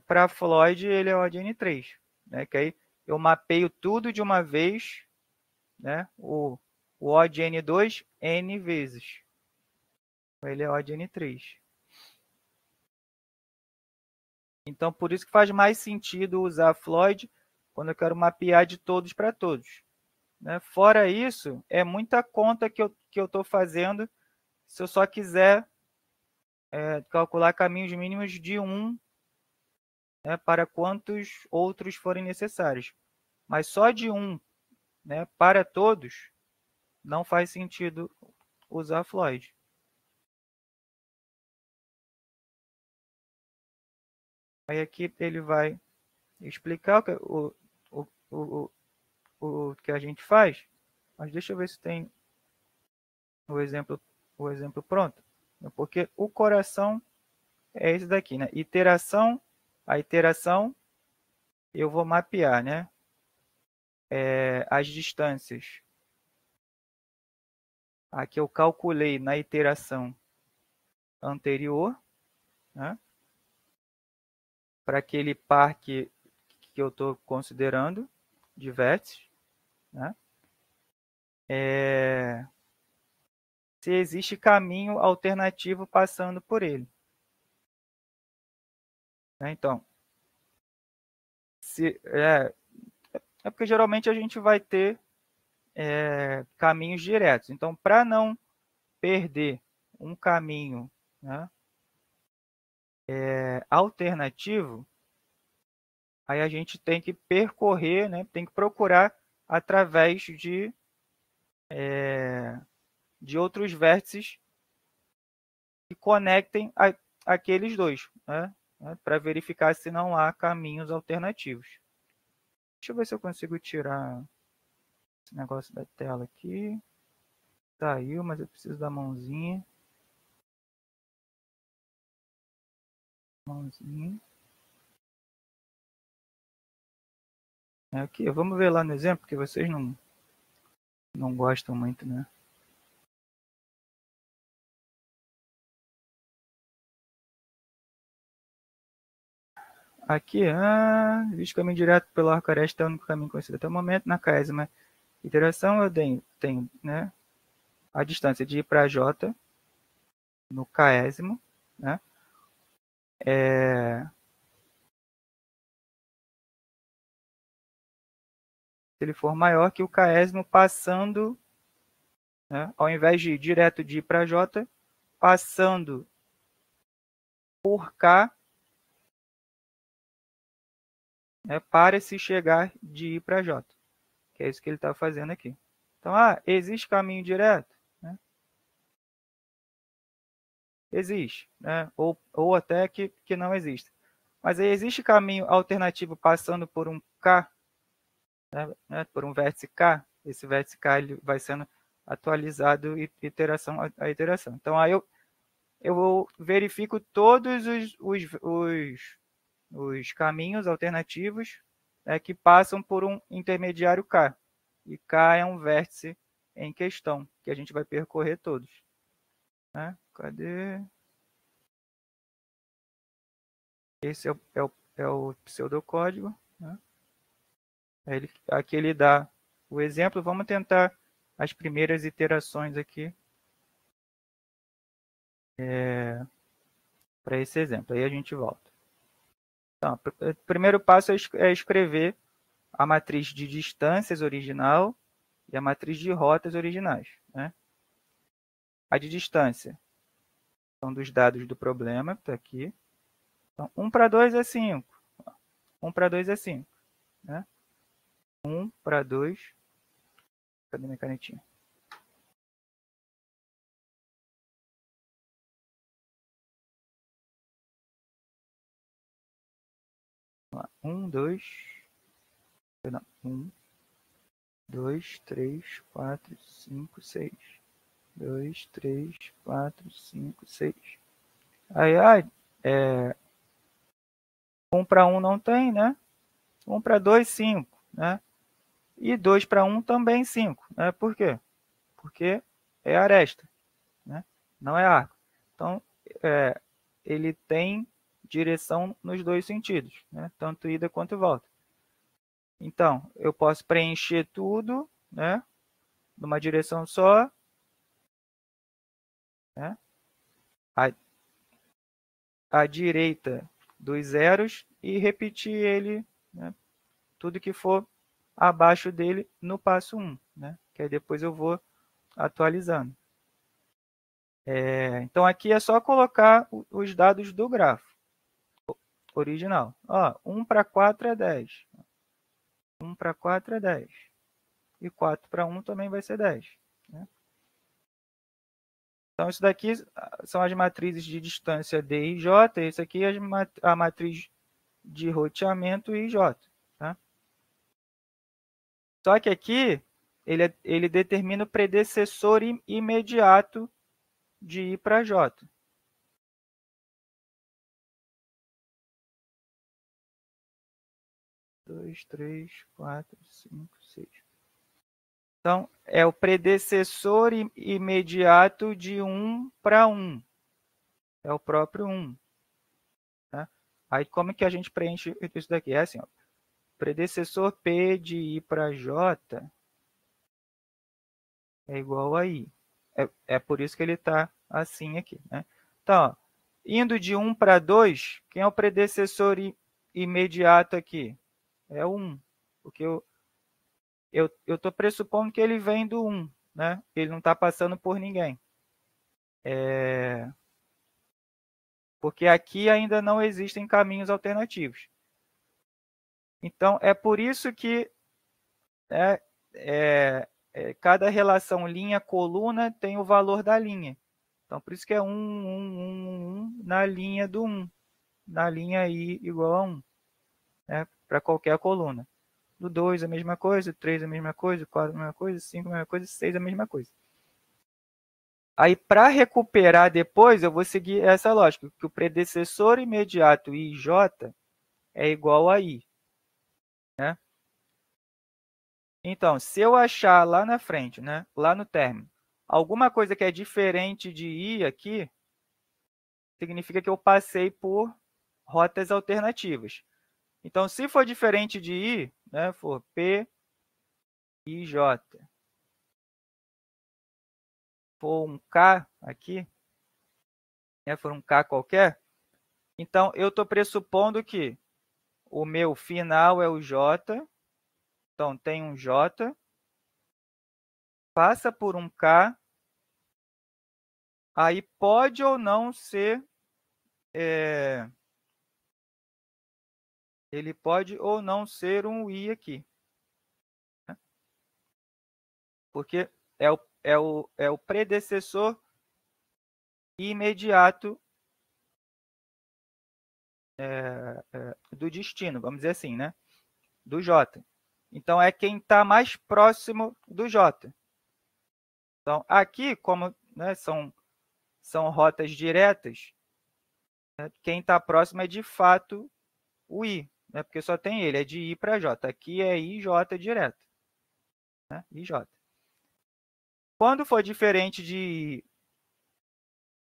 Para Floyd, ele é O de N3. Né? Que aí eu mapeio tudo de uma vez, né? O O de N2, N vezes. Ele é O de N3. Então, por isso que faz mais sentido usar Floyd quando eu quero mapear de todos para todos. Né? Fora isso, é muita conta que eu estou fazendo se eu só quiser calcular caminhos mínimos de né, para quantos outros forem necessários. Mas só de né, para todos, não faz sentido usar Floyd. Aí aqui ele vai explicar o que a gente faz, mas deixa eu ver se tem o exemplo pronto. Porque o coração é esse daqui, né? A iteração eu vou mapear, né? As distâncias. Aqui eu calculei na iteração anterior, né? Para aquele par que eu estou considerando de vértices, né? Se existe caminho alternativo passando por ele. Né? Então, é porque geralmente a gente vai ter caminhos diretos. Então, para não perder um caminho, né, alternativo, aí a gente tem que percorrer, né, tem que procurar através de outros vértices e conectem aqueles dois, né? Para verificar se não há caminhos alternativos. Deixa eu ver se eu consigo tirar esse negócio da tela aqui. Saiu, mas eu preciso da mãozinha. Mãozinha. Aqui, vamos ver lá no exemplo, porque vocês não gostam muito, né? Aqui, visto caminho direto pelo arco aresta é o único caminho conhecido até o momento. Na caésima iteração, eu tenho, né, a distância de I para J no caésimo, né? Se ele for maior que o caésimo passando, né, ao invés de ir direto de I para J, passando por K, né, para se chegar de I para J. Que é isso que ele está fazendo aqui. Então, existe caminho direto? Né? Existe, né? Ou até que não existe. Mas aí existe caminho alternativo passando por um K, né? Por um vértice K. Esse vértice K ele vai sendo atualizado iteração a iteração. Então, aí eu verifico todos os caminhos alternativos, né, que passam por um intermediário K. E K é um vértice em questão, que a gente vai percorrer todos. Né? Cadê? Esse é o pseudocódigo. Né? Aqui ele dá o exemplo. Vamos tentar as primeiras iterações aqui para esse exemplo. Aí a gente volta. Então, o primeiro passo é escrever a matriz de distâncias original e a matriz de rotas originais. Né? A de distância são dos dados do problema, está aqui. Então, 1 para 2 é 5. 1 para 2 é 5. Né? 1 para 2. Cadê minha canetinha? Vamos lá. 1, 2. Não, 1, 2, 3, 4, 5, 6. 2, 3, 4, 5, 6. Aí, 1 para 1 não tem, né? 1 para 2, 5. Né? E 2 para 1 também 5. Né? Por quê? Porque é aresta, né? Não é arco. Então, ele tem direção nos dois sentidos, né? Tanto ida quanto volta. Então, eu posso preencher tudo, né, numa direção só, né? À direita dos zeros e repetir ele, né, tudo que for abaixo dele no passo 1, né? Que aí depois eu vou atualizando. Então, aqui é só colocar os dados do grafo original. 1 para 4 é 10. 1 para 4 é 10. E 4 para 1 também vai ser 10. Né? Então, isso daqui são as matrizes de distância D e J. Isso aqui é a matriz de roteamento I e J. Tá? Só que aqui ele determina o predecessor imediato de I para J. Dois, 3, 4, 5, 6. Então, é o predecessor imediato de 1 para 1. É o próprio 1. Tá? Aí, como que a gente preenche isso daqui? É assim, ó. Predecessor P de I para J é igual a I. É por isso que ele está assim aqui. Né? Então, ó, indo de 1 para 2, quem é o predecessor imediato aqui? É o 1. Porque eu estou pressupondo que ele vem do 1. Né? Ele não está passando por ninguém. Porque aqui ainda não existem caminhos alternativos. Então, é por isso que cada relação linha-coluna tem o valor da linha. Então, por isso que é 1 na linha do 1. Na linha I igual a 1. Né? Para qualquer coluna. Do 2 a mesma coisa, 3 a mesma coisa, 4 a mesma coisa, 5 a mesma coisa, 6 a mesma coisa. Aí, para recuperar depois, eu vou seguir essa lógica, que o predecessor imediato IJ é igual a I. Né? Então, se eu achar lá na frente, né, lá no término, alguma coisa que é diferente de I aqui, significa que eu passei por rotas alternativas. Então, se for diferente de I, né, for P, I, J, for um K aqui, né, for um K qualquer, então eu estou pressupondo que o meu final é o J, então tem um J, passa por um K, aí pode ou não ser, ele pode ou não ser um I aqui. Né? Porque é o predecessor imediato do destino, vamos dizer assim, né? Do J. Então, é quem está mais próximo do J. Então, aqui, como né, são rotas diretas, né, quem está próximo é, de fato, o I, né, porque só tem ele, é de I para J. Aqui é IJ direto. Né, IJ. Quando for diferente de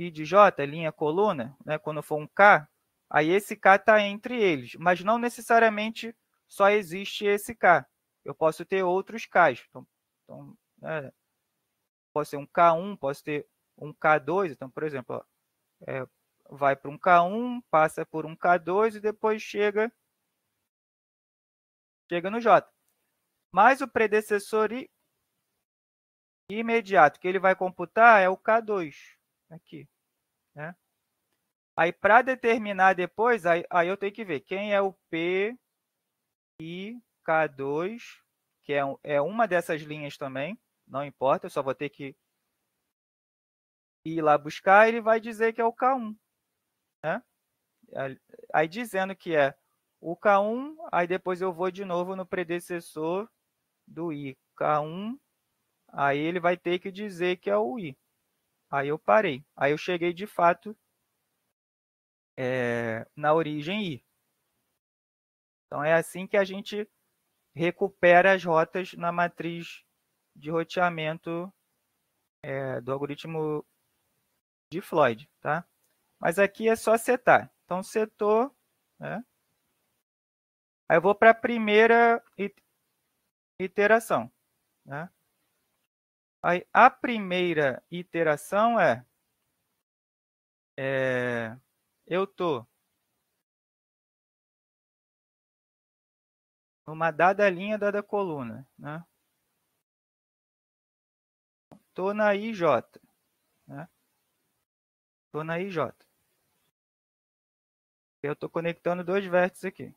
I de J, linha coluna, né, quando for um K, aí esse K está entre eles, mas não necessariamente só existe esse K. Eu posso ter outros Ks. Então né, pode ser um K1, posso ter um K2. Então, por exemplo, ó, vai para um K1, passa por um K2 e depois chega no J. Mas o predecessor imediato que ele vai computar é o K2, aqui. Né? Aí, para determinar depois, aí eu tenho que ver quem é o P, I, K2, que é uma dessas linhas também, não importa, eu só vou ter que ir lá buscar, ele vai dizer que é o K1. Né? Aí, dizendo que é o K1, aí depois eu vou de novo no predecessor do I, K1, aí ele vai ter que dizer que é o I. Aí eu parei. Aí eu cheguei, de fato, na origem I. Então, é assim que a gente recupera as rotas na matriz de roteamento do algoritmo de Floyd. Tá? Mas aqui é só setar. Então, setou. Né? Aí eu vou para a primeira iteração. Né? Aí, a primeira iteração eu estou numa dada linha, dada coluna. Né? Estou na IJ. Né? Estou na IJ. Eu estou conectando dois vértices aqui.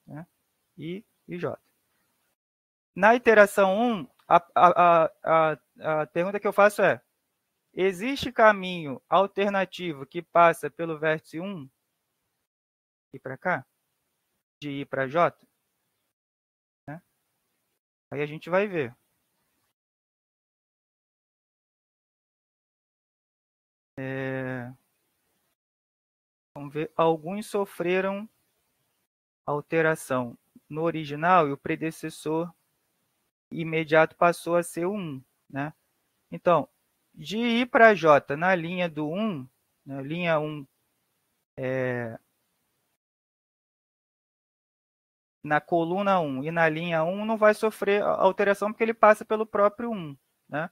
Né? I e J. Na iteração 1, a pergunta que eu faço é: existe caminho alternativo que passa pelo vértice 1 e para cá? De I para J? Né? Aí a gente vai ver. Vamos ver. Alguns sofreram alteração no original e o predecessor imediato passou a ser o 1. Né? Então, de I para J na linha do 1, né, linha 1 na coluna 1 e na linha 1 não vai sofrer alteração porque ele passa pelo próprio 1. Né?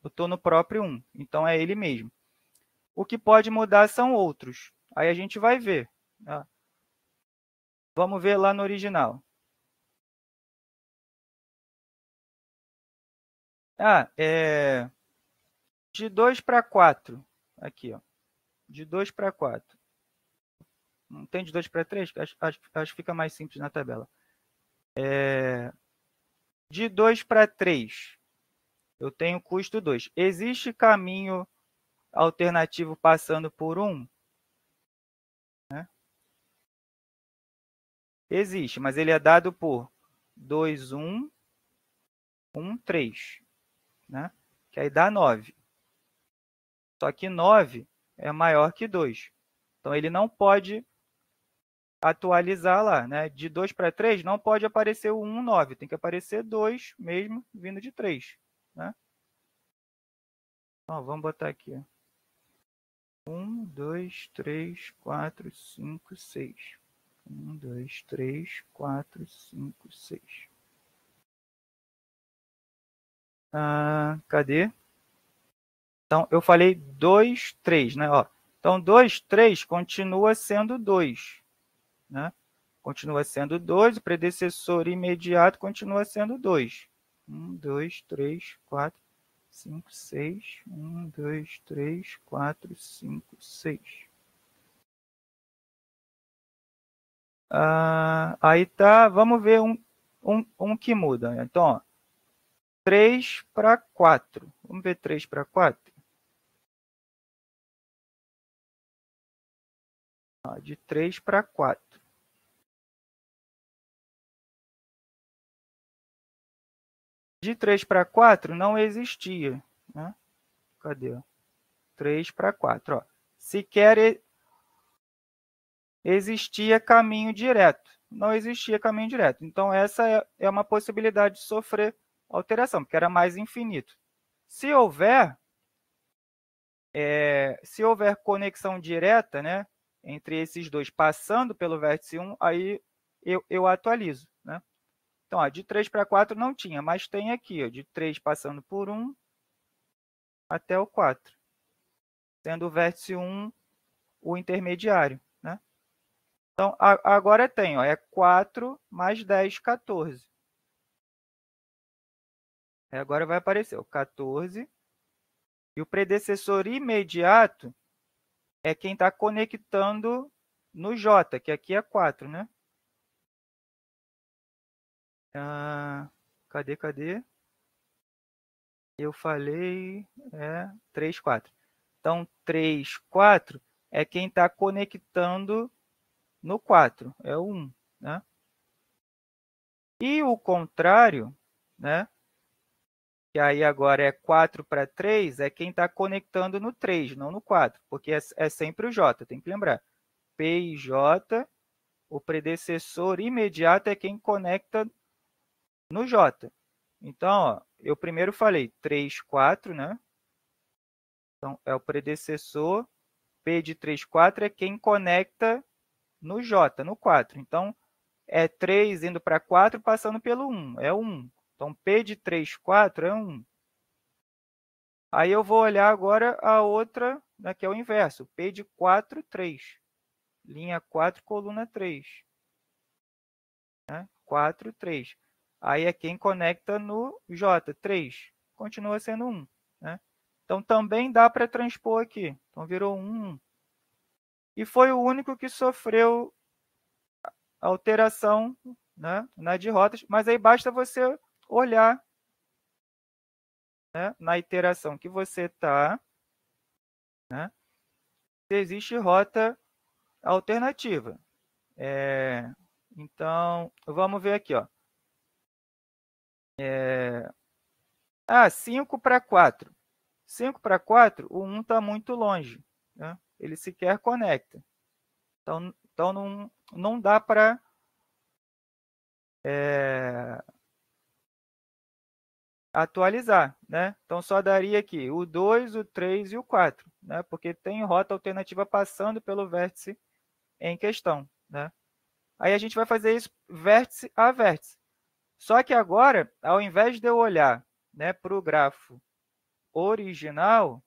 Eu estou no próprio 1, então é ele mesmo. O que pode mudar são outros. Aí a gente vai ver. Né? Vamos ver lá no original. De 2 para 4. Aqui, ó. De 2 para 4. Não tem de 2 para 3? Acho que fica mais simples na tabela. De 2 para 3, eu tenho custo 2. Existe caminho alternativo passando por 1? Né? Existe, mas ele é dado por 2, 1, 1, 3. Né? Que aí dá 9. Só que 9 é maior que 2. Então, ele não pode atualizar lá. Né? De 2 para 3, não pode aparecer o 1, 9. Tem que aparecer 2 mesmo, vindo de 3. Né? Então, vamos botar aqui. 1, 2, 3, 4, 5, 6. 1, 2, 3, 4, 5, 6. Cadê? Então, eu falei 2, 3, né? Ó, então, 2, 3 continua sendo 2. Né? Continua sendo 2, o predecessor imediato continua sendo 2. 1, 2, 3, 4, 5, 6. 1, 2, 3, 4, 5, 6. Aí tá, vamos ver um que muda. Então, ó, 3 para 4. Vamos ver 3 para 4? De 3 para 4. De 3 para 4 não existia. Né? Cadê? 3 para 4. Ó. Sequer existia caminho direto. Não existia caminho direto. Então, essa é uma possibilidade de sofrer alteração, porque era mais infinito. Se houver conexão direta, né, entre esses dois, passando pelo vértice 1, aí eu atualizo. Né? Então, ó, de 3 para 4 não tinha, mas tem aqui, ó, de 3 passando por 1 até o 4, sendo o vértice 1 o intermediário. Né? Então, agora tem, ó, é 4 mais 10, 14. Agora vai aparecer o 14. E o predecessor imediato é quem está conectando no J, que aqui é 4, né? Cadê? Eu falei 3, 4. Então, 3, 4 é quem está conectando no 4, é o 1. Né? E o contrário, né? Que aí agora é 4 para 3, é quem está conectando no 3, não no 4, porque é sempre o J, tem que lembrar. P e J, o predecessor imediato é quem conecta no J. Então, ó, eu primeiro falei 3, 4, né? Então, é o predecessor. P de 3, 4 é quem conecta no J, no 4. Então, é 3 indo para 4, passando pelo 1. É 1. Então, P de 3, 4 é 1. Aí eu vou olhar agora a outra, né, que é o inverso. P de 4, 3. Linha 4, coluna 3. Né? 4, 3. Aí é quem conecta no J, 3. Continua sendo 1. Né? Então, também dá para transpor aqui. Então, virou 1. E foi o único que sofreu alteração, né, na de rotas. Mas aí basta você olhar, né, na iteração que você está, né, se existe rota alternativa. Então, vamos ver aqui. Ó. 5 para 4. 5 para 4, o 1 está muito longe. Né? Ele sequer conecta. Então não dá para atualizar. Né? Então, só daria aqui o 2, o 3 e o 4, né? Porque tem rota alternativa passando pelo vértice em questão. Né? Aí a gente vai fazer isso vértice a vértice. Só que agora, ao invés de eu olhar, né, para o grafo original,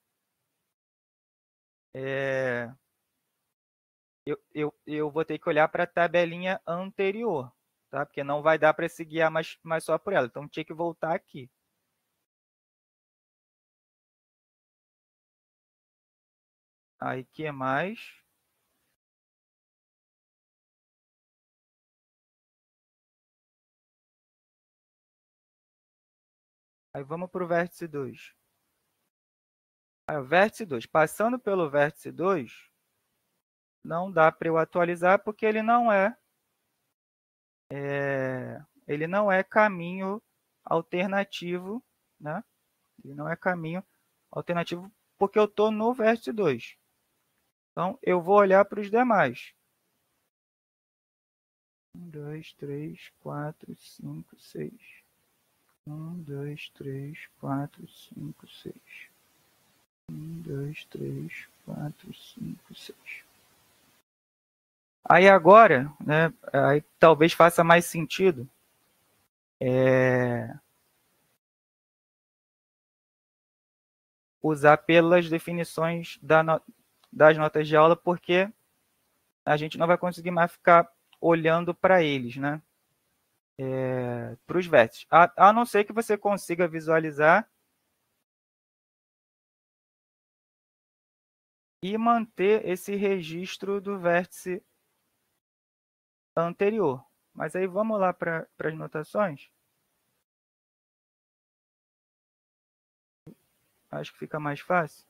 eu vou ter que olhar para a tabelinha anterior, tá? Porque não vai dar para se guiar mais só por ela. Então, tinha que voltar aqui. Aí, que mais? Aí, vamos para o vértice 2. Aí, o vértice 2. Passando pelo vértice 2, não dá para eu atualizar porque ele não é caminho alternativo, né? Ele não é caminho alternativo porque eu estou no vértice 2. Então, eu vou olhar para os demais. 1, 2, 3, 4, 5, 6. 1, 2, 3, 4, 5, 6. 1, 2, 3, 4, 5, 6. Aí agora, né, aí talvez faça mais sentido usar pelas definições das notas de aula, porque a gente não vai conseguir mais ficar olhando para eles, né? Para os vértices. A não ser que você consiga visualizar e manter esse registro do vértice anterior. Mas aí vamos lá para as notações. Acho que fica mais fácil.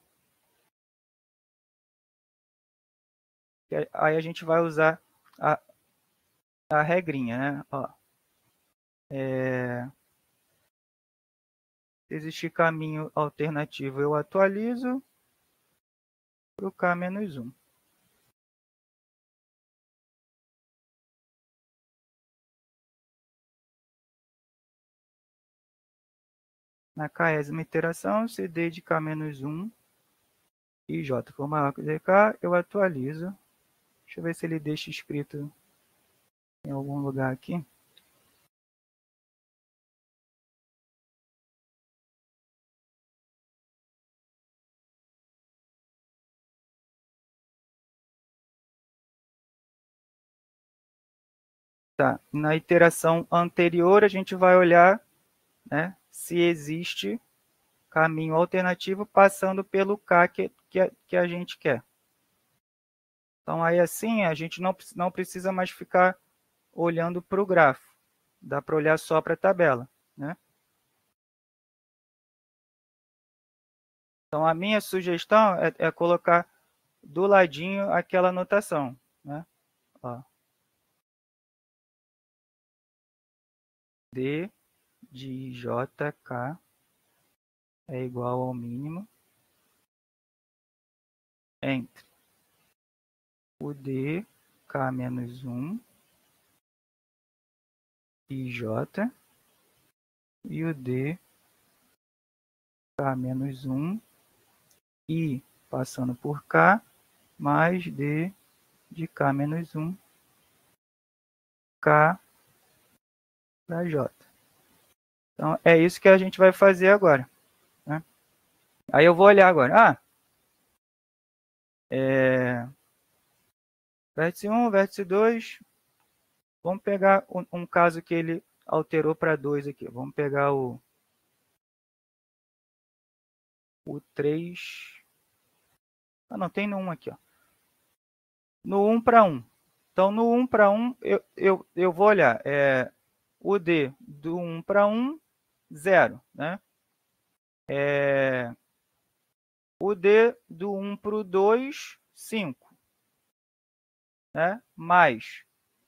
Aí a gente vai usar a regrinha, né? Ó, se existir caminho alternativo, eu atualizo para o K-1. Na 40ª iteração, se D de K-1 e J for maior que DK, eu atualizo. Deixa eu ver se ele deixa escrito em algum lugar aqui. Tá. Na iteração anterior, a gente vai olhar, né, se existe caminho alternativo passando pelo K que a gente quer. Então, aí assim, a gente não precisa mais ficar olhando para o grafo. Dá para olhar só para a tabela, né? Então, a minha sugestão é colocar do ladinho aquela anotação, né? Ó. D de JK é igual ao mínimo entre o D K-1 e J e o D K-1 e passando por K mais D de K-1 K para J. Então, é isso que a gente vai fazer agora, né? Aí eu vou olhar agora. Vértice 1, vértice 2. Vamos pegar um caso que ele alterou para 2 aqui. Vamos pegar o 3. Não, tem no 1 aqui. Ó. No 1 para 1. Então, no 1 para 1, eu vou olhar. O D do 1 para 1, 0. Né? O D do 1 para o 2, 5. Né? Mais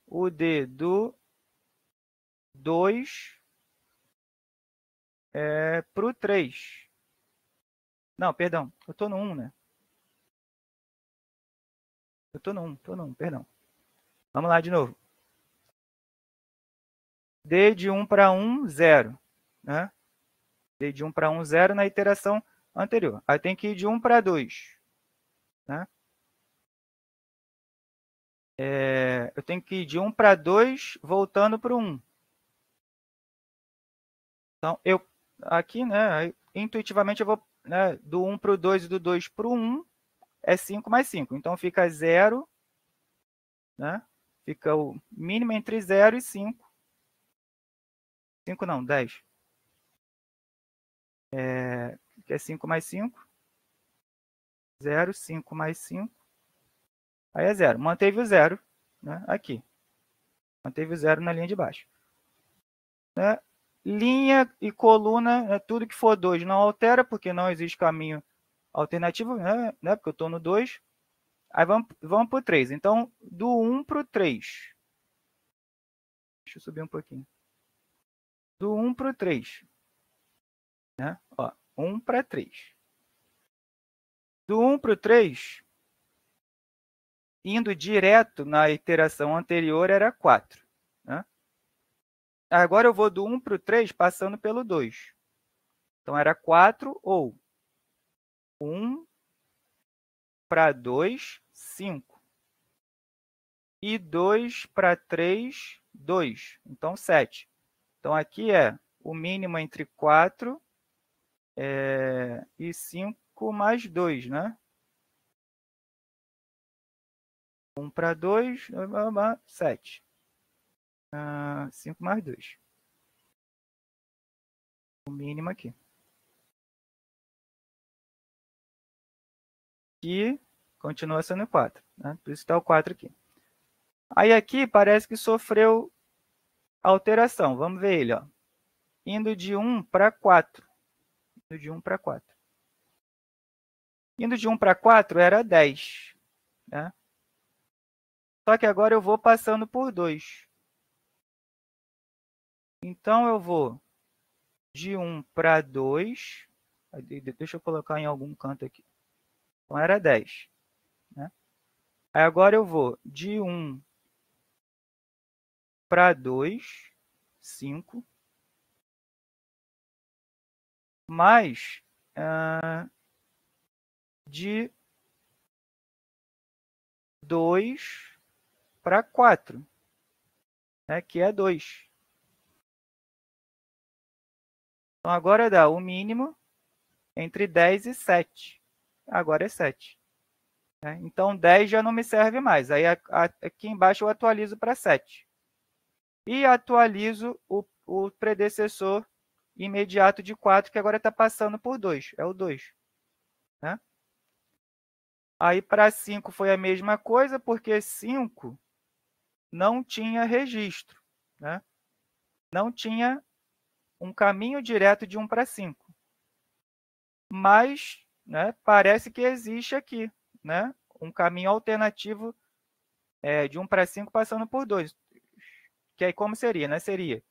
o D do 2 para o 3. Não, perdão. Eu estou no 1, né? Eu estou no 1, perdão. Vamos lá de novo. D de 1 para 1, 0. Né? D de 1 para 1, 0 na iteração anterior. Aí tem que ir de 1 para 2. Né? Eu tenho que ir de 1 para 2, voltando para o 1. Então, aqui, né, intuitivamente, eu vou, né, do 1 para o 2 e do 2 para o 1, é 5 mais 5. Então, fica 0, né? Fica o mínimo entre 0 e 5. 5 não, 10. Que é 5 mais 5. 0, 5 mais 5. Aí é 0. Manteve o 0, né, aqui. Manteve o 0 na linha de baixo. Né? Linha e coluna, tudo que for 2 não altera, porque não existe caminho alternativo, né? Porque eu estou no 2. Aí vamos para o 3. Então, do 1 para o 3. Deixa eu subir um pouquinho. Do 1 para o 3. Né? Ó, 1 para 3. Do 1 para o 3, indo direto na iteração anterior, era 4. Né? Agora eu vou do 1 para o 3 passando pelo 2. Então, era 4 ou 1 para 2, 5. E 2 para 3, 2. Então, 7. Então, aqui é o mínimo entre 4 e 5 mais 2, né? 1 para 2, 7. 5 mais 2. O mínimo aqui. E continua sendo 4. Né? Por isso está o 4 aqui. Aí aqui parece que sofreu alteração. Vamos ver ele. Ó. Indo de 1 para 4. Indo de 1 para 4. Indo de 1 para 4 era 10. Né? Só que agora eu vou passando por 2. Então, eu vou de 1 para 2. Deixa eu colocar em algum canto aqui. Então, era 10. Né? Aí, agora eu vou de 1 para 2, 5. Mais de 2 para 4, né? Que é 2. Então, agora dá o mínimo entre 10 e 7. Agora é 7. Né? Então, 10 já não me serve mais. Aí, aqui embaixo eu atualizo para 7. E atualizo o predecessor imediato de 4, que agora está passando por 2. É o 2. Né? Aí, para 5 foi a mesma coisa, porque 5 não tinha registro. Né? Não tinha um caminho direto de 1 para 5. Mas, né, parece que existe aqui, né, um caminho alternativo de 1 para 5 passando por 2. Que aí como seria? Né? Seria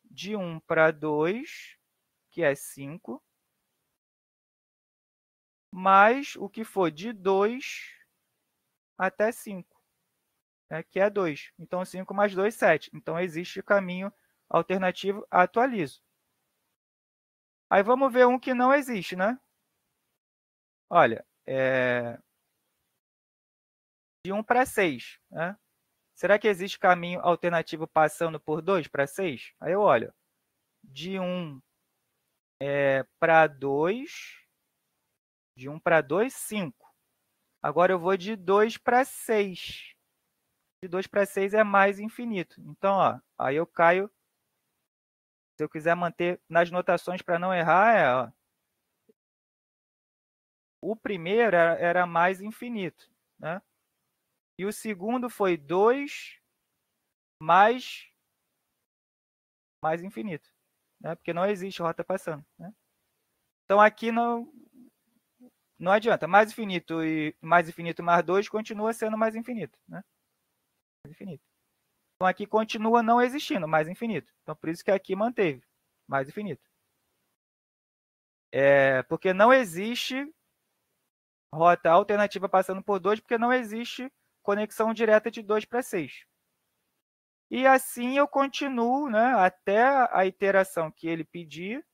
de 1 para 2, que é 5, mais o que for de 2 até 5, né, que é 2. Então, 5 mais 2, 7. Então, existe caminho alternativo, atualizo. Aí, vamos ver um que não existe, né? Olha, de 1 para 6, né? Será que existe caminho alternativo passando por 2 para 6? Aí eu olho. De 1 para 2, de 1 para 2, 5. Agora eu vou de 2 para 6. De 2 para 6 é mais infinito. Então, ó, aí eu caio. Se eu quiser manter nas notações para não errar, ó, o primeiro era mais infinito. Né? E o segundo foi 2 mais infinito. Né? Porque não existe rota passando. Né? Então, aqui não adianta. Mais infinito mais 2 continua sendo mais infinito. Né? Mais infinito. Então, aqui continua não existindo mais infinito. Então, por isso que aqui manteve mais infinito. Porque não existe rota alternativa passando por 2, porque não existe conexão direta de 2 para 6. E assim eu continuo, né, até a iteração que ele pedir.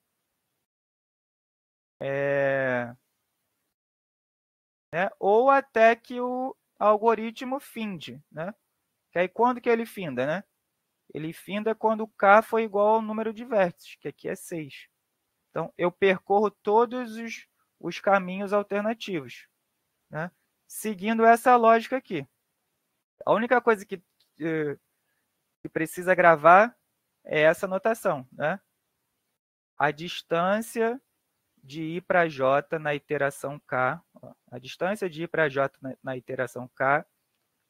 Né, ou até que o algoritmo finde. Né? Que aí quando que ele finda? Né? Ele finda quando k foi igual ao número de vértices, que aqui é 6. Então, eu percorro todos os caminhos alternativos, né? Seguindo essa lógica aqui. A única coisa que precisa gravar é essa notação. Né? A distância de I para J na iteração K, a distância de I para J na iteração K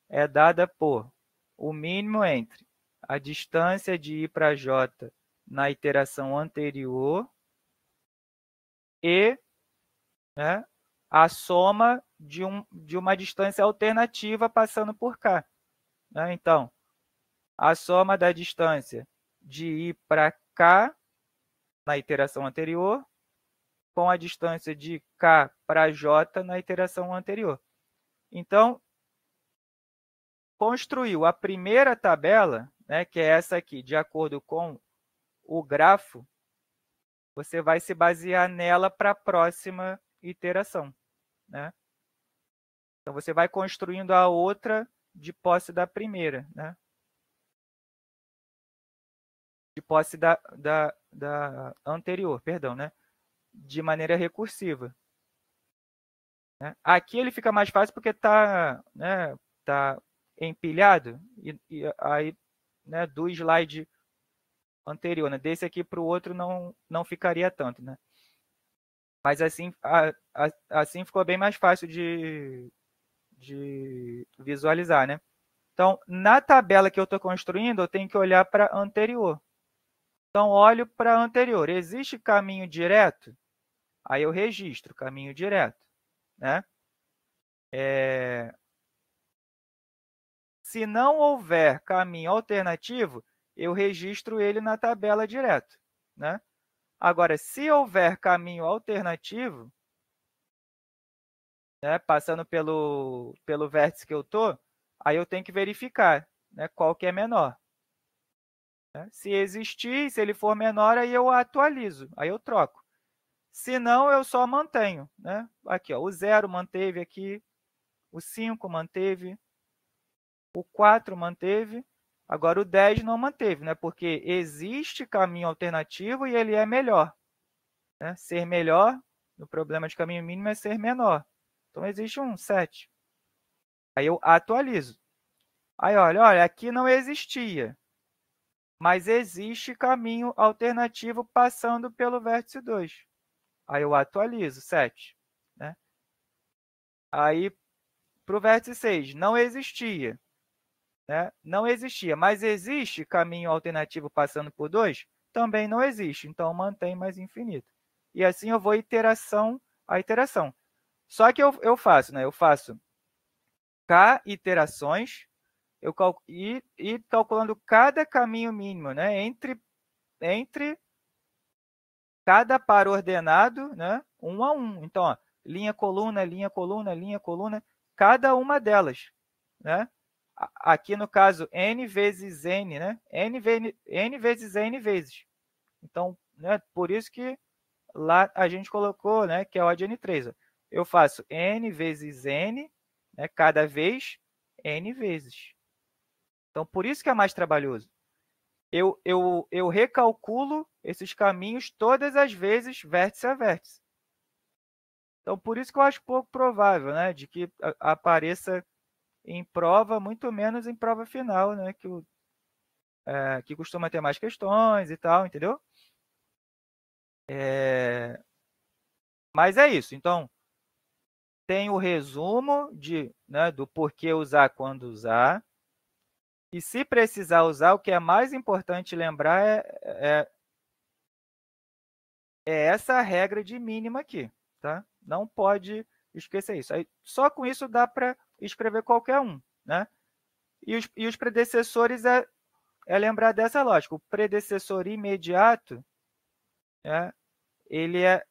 é dada por o mínimo entre a distância de I para J na iteração anterior e, né, a soma de uma distância alternativa passando por cá. Né? Então, a soma da distância de I para K na iteração anterior com a distância de K para J na iteração anterior. Então, construiu a primeira tabela, né, que é essa aqui, de acordo com o grafo, você vai se basear nela para a próxima iteração. Né? Então, você vai construindo a outra de posse da primeira. Né? De posse da anterior, perdão, né? De maneira recursiva. Né? Aqui ele fica mais fácil porque está, né, tá empilhado, e aí, né, do slide anterior, né, desse aqui para o outro não ficaria tanto. Né? Mas assim, assim ficou bem mais fácil de visualizar. Né? Então, na tabela que eu estou construindo, eu tenho que olhar para a anterior. Então, olho para a anterior. Existe caminho direto? Aí eu registro caminho direto. Né? Se não houver caminho alternativo, eu registro ele na tabela direto. Né? Agora, se houver caminho alternativo, né, passando pelo vértice que eu estou, aí eu tenho que verificar, né, qual que é menor. Né? Se existir, se ele for menor, aí eu atualizo, aí eu troco. Se não, eu só mantenho. Né? Aqui, ó, o 0 manteve aqui, o 5 manteve, o 4 manteve, agora o 10 não manteve, né? Porque existe caminho alternativo e ele é melhor. Né? Ser melhor, no problema de caminho mínimo, é ser menor. Então, existe um 7. Aí eu atualizo. Aí, olha, aqui não existia, mas existe caminho alternativo passando pelo vértice 2. Aí eu atualizo, 7. Né? Aí, para o vértice 6, não existia. Né? Não existia, mas existe caminho alternativo passando por 2? Também não existe, então mantém mais infinito. E assim eu vou iteração a iteração. Só que eu faço, né? Eu faço K iterações e calculando cada caminho mínimo, né? Entre cada par ordenado, né? Um a um. Então, ó, linha, coluna, linha, coluna, linha, coluna, cada uma delas. Né? Aqui, no caso, n vezes n, né? N vezes n vezes. Então, né, por isso que lá a gente colocou, né, que é o de n3. Ó. Eu faço n vezes n, né, cada vez, n vezes. Então, por isso que é mais trabalhoso. Eu recalculo esses caminhos todas as vezes, vértice a vértice. Então, por isso que eu acho pouco provável, né, de que apareça em prova, muito menos em prova final, né, que costuma ter mais questões e tal, entendeu? Mas é isso. Então, tem o resumo né, do porquê usar, quando usar. E se precisar usar, o que é mais importante lembrar é essa regra de mínima aqui. Tá? Não pode esquecer isso. Aí, só com isso dá para escrever qualquer um. Né? E os predecessores é lembrar dessa lógica. O predecessor imediato, né, ele é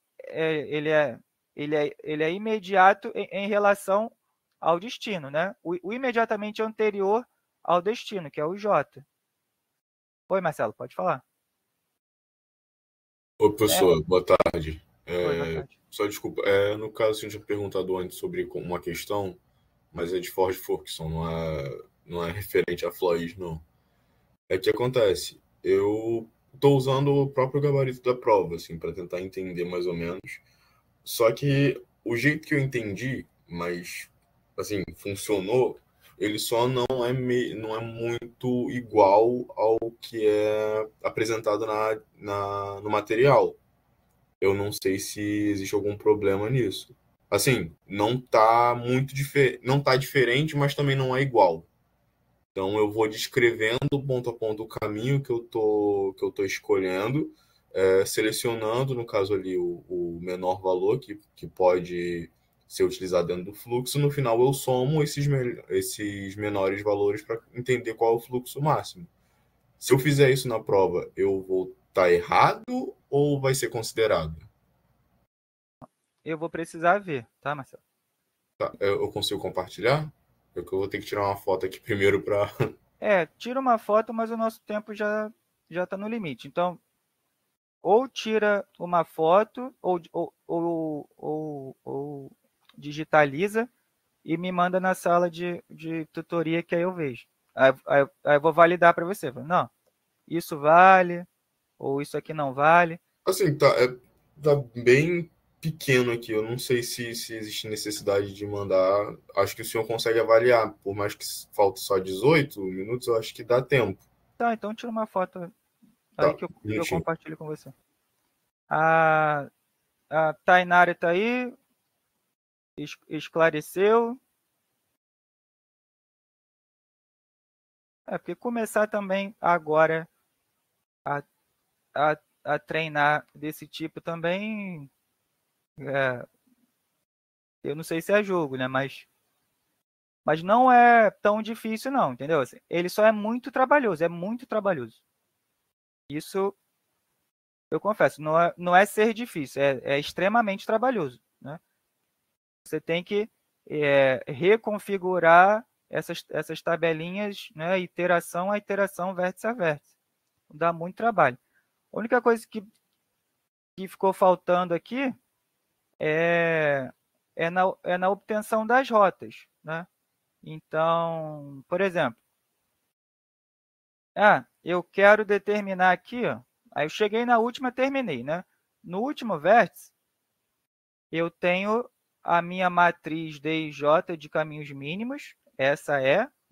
imediato em relação ao destino, né? O imediatamente anterior ao destino, que é o J. Oi, Marcelo, pode falar. Oi, professor, boa tarde. Oi, boa tarde. Só desculpa, no caso, eu tinha perguntado antes sobre uma questão, mas é de Ford Folkson, não é referente a Floyd, não. É que acontece, eu estou usando o próprio gabarito da prova, assim, para tentar entender mais ou menos. Só que o jeito que eu entendi, mas, assim, funcionou, ele só não é muito igual ao que é apresentado no material. Eu não sei se existe algum problema nisso. Assim, não tá muito não tá diferente, mas também não é igual. Então eu vou descrevendo ponto a ponto o caminho que eu tô escolhendo, selecionando, no caso ali, o menor valor que pode ser utilizado dentro do fluxo. No final, eu somo esses menores valores para entender qual é o fluxo máximo. Se eu fizer isso na prova, eu vou estar errado ou vai ser considerado? Eu vou precisar ver, tá, Marcelo? Tá, eu consigo compartilhar? Eu vou ter que tirar uma foto aqui primeiro para... Tira uma foto, mas o nosso tempo já está no limite. Então, ou tira uma foto, ou digitaliza e me manda na sala de tutoria que aí eu vejo. Aí eu vou validar para você. Não, isso vale, ou isso aqui não vale. Assim, tá bem pequeno aqui. Eu não sei se existe necessidade de mandar. Acho que o senhor consegue avaliar. Por mais que falte só 18 minutos, eu acho que dá tempo. Tá, então tira uma foto aí Tá, que eu bonitinho. compartilho com você. A Tainara está aí, esclareceu. Porque começar também agora a treinar desse tipo também, eu não sei se é jogo, né? Mas não é tão difícil não, entendeu? Assim, ele só é muito trabalhoso, Isso eu confesso, não é ser difícil, é extremamente trabalhoso, né? Você tem que reconfigurar essas tabelinhas, né? Iteração a iteração, vértice a vértice. Dá muito trabalho. A única coisa que ficou faltando aqui é na obtenção das rotas, né? Então, por exemplo, eu quero determinar aqui, ó, aí eu cheguei na última, terminei, né? No último vértice, eu tenho a minha matriz D e J de caminhos mínimos, essa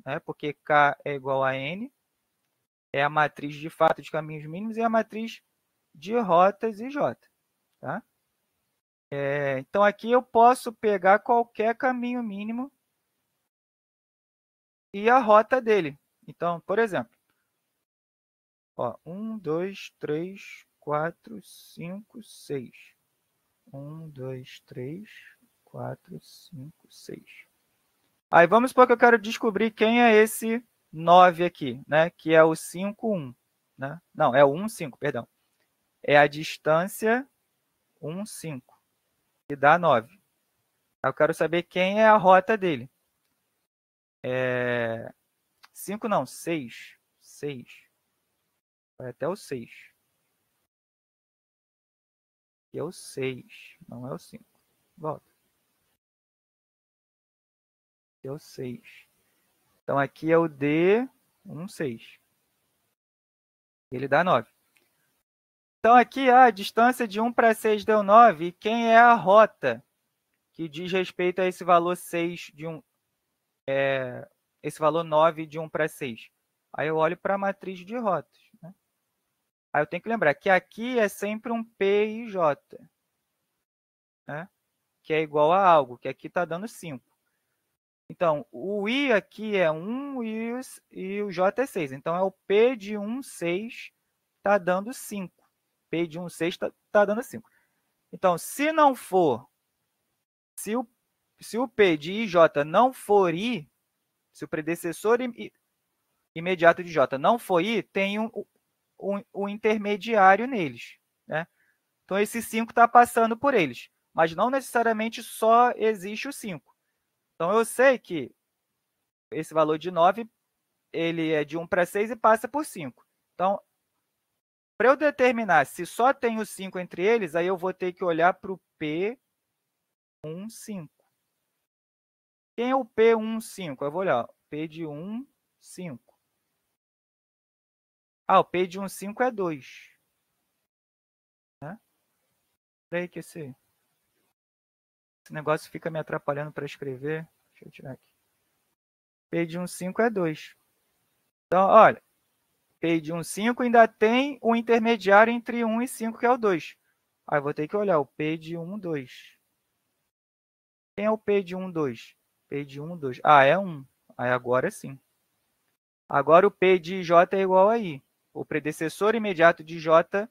né? Porque K é igual a N, é a matriz de fato de caminhos mínimos e a matriz de rotas e J, tá? Então, aqui eu posso pegar qualquer caminho mínimo e a rota dele. Então, por exemplo, 1, 2, 3, 4, 5, 6. 1, 2, 3, 4, 5, 6. Aí vamos supor que eu quero descobrir quem é esse 9 aqui, né? Que é o 5, 1. Né? Não, é o 1, 5, perdão. É a distância 1, 5, que dá 9. Eu quero saber quem é a rota dele. 5 não, 6. 6. Vai até o 6. Que é o 6, não é o 5. Volta. Que é o 6. Então, aqui é o D, 1, 6. Ele dá 9. Então, aqui a distância de 1 para 6 deu 9. E quem é a rota que diz respeito a esse valor 6 de 1, esse valor 9 de 1 para 6? Aí eu olho para a matriz de rotas. Né? Aí eu tenho que lembrar que aqui é sempre um P e J, né? Que é igual a algo, que aqui está dando 5. Então, o I aqui é 1 e o J é 6. Então, é o P de 1, 6 está dando 5. P de 1, 6 está dando 5. Então, se não for, se o P de IJ não for I, se o predecessor imediato de J não for I, tem um intermediário neles. Né? Então, esse 5 está passando por eles. Mas não necessariamente só existe o 5. Então, eu sei que esse valor de 9 ele é de 1 para 6 e passa por 5. Então, para eu determinar se só tem o 5 entre eles, aí eu vou ter que olhar para o P1, 5. Quem é o P1, 5? Eu vou olhar. P de 1, 5. O P de 1, 5 é 2. Né? Espera aí que esse negócio fica me atrapalhando para escrever. Deixa eu tirar aqui. P de 1, 5 é 2. Então, olha. P de 1, 5 ainda tem um intermediário entre 1 e 5, que é o 2. Aí eu vou ter que olhar o P de 1, 2. Quem é o P de 1, 2? P de 1, 2. É 1. Aí agora sim. Agora o P de J é igual a I. O predecessor imediato de J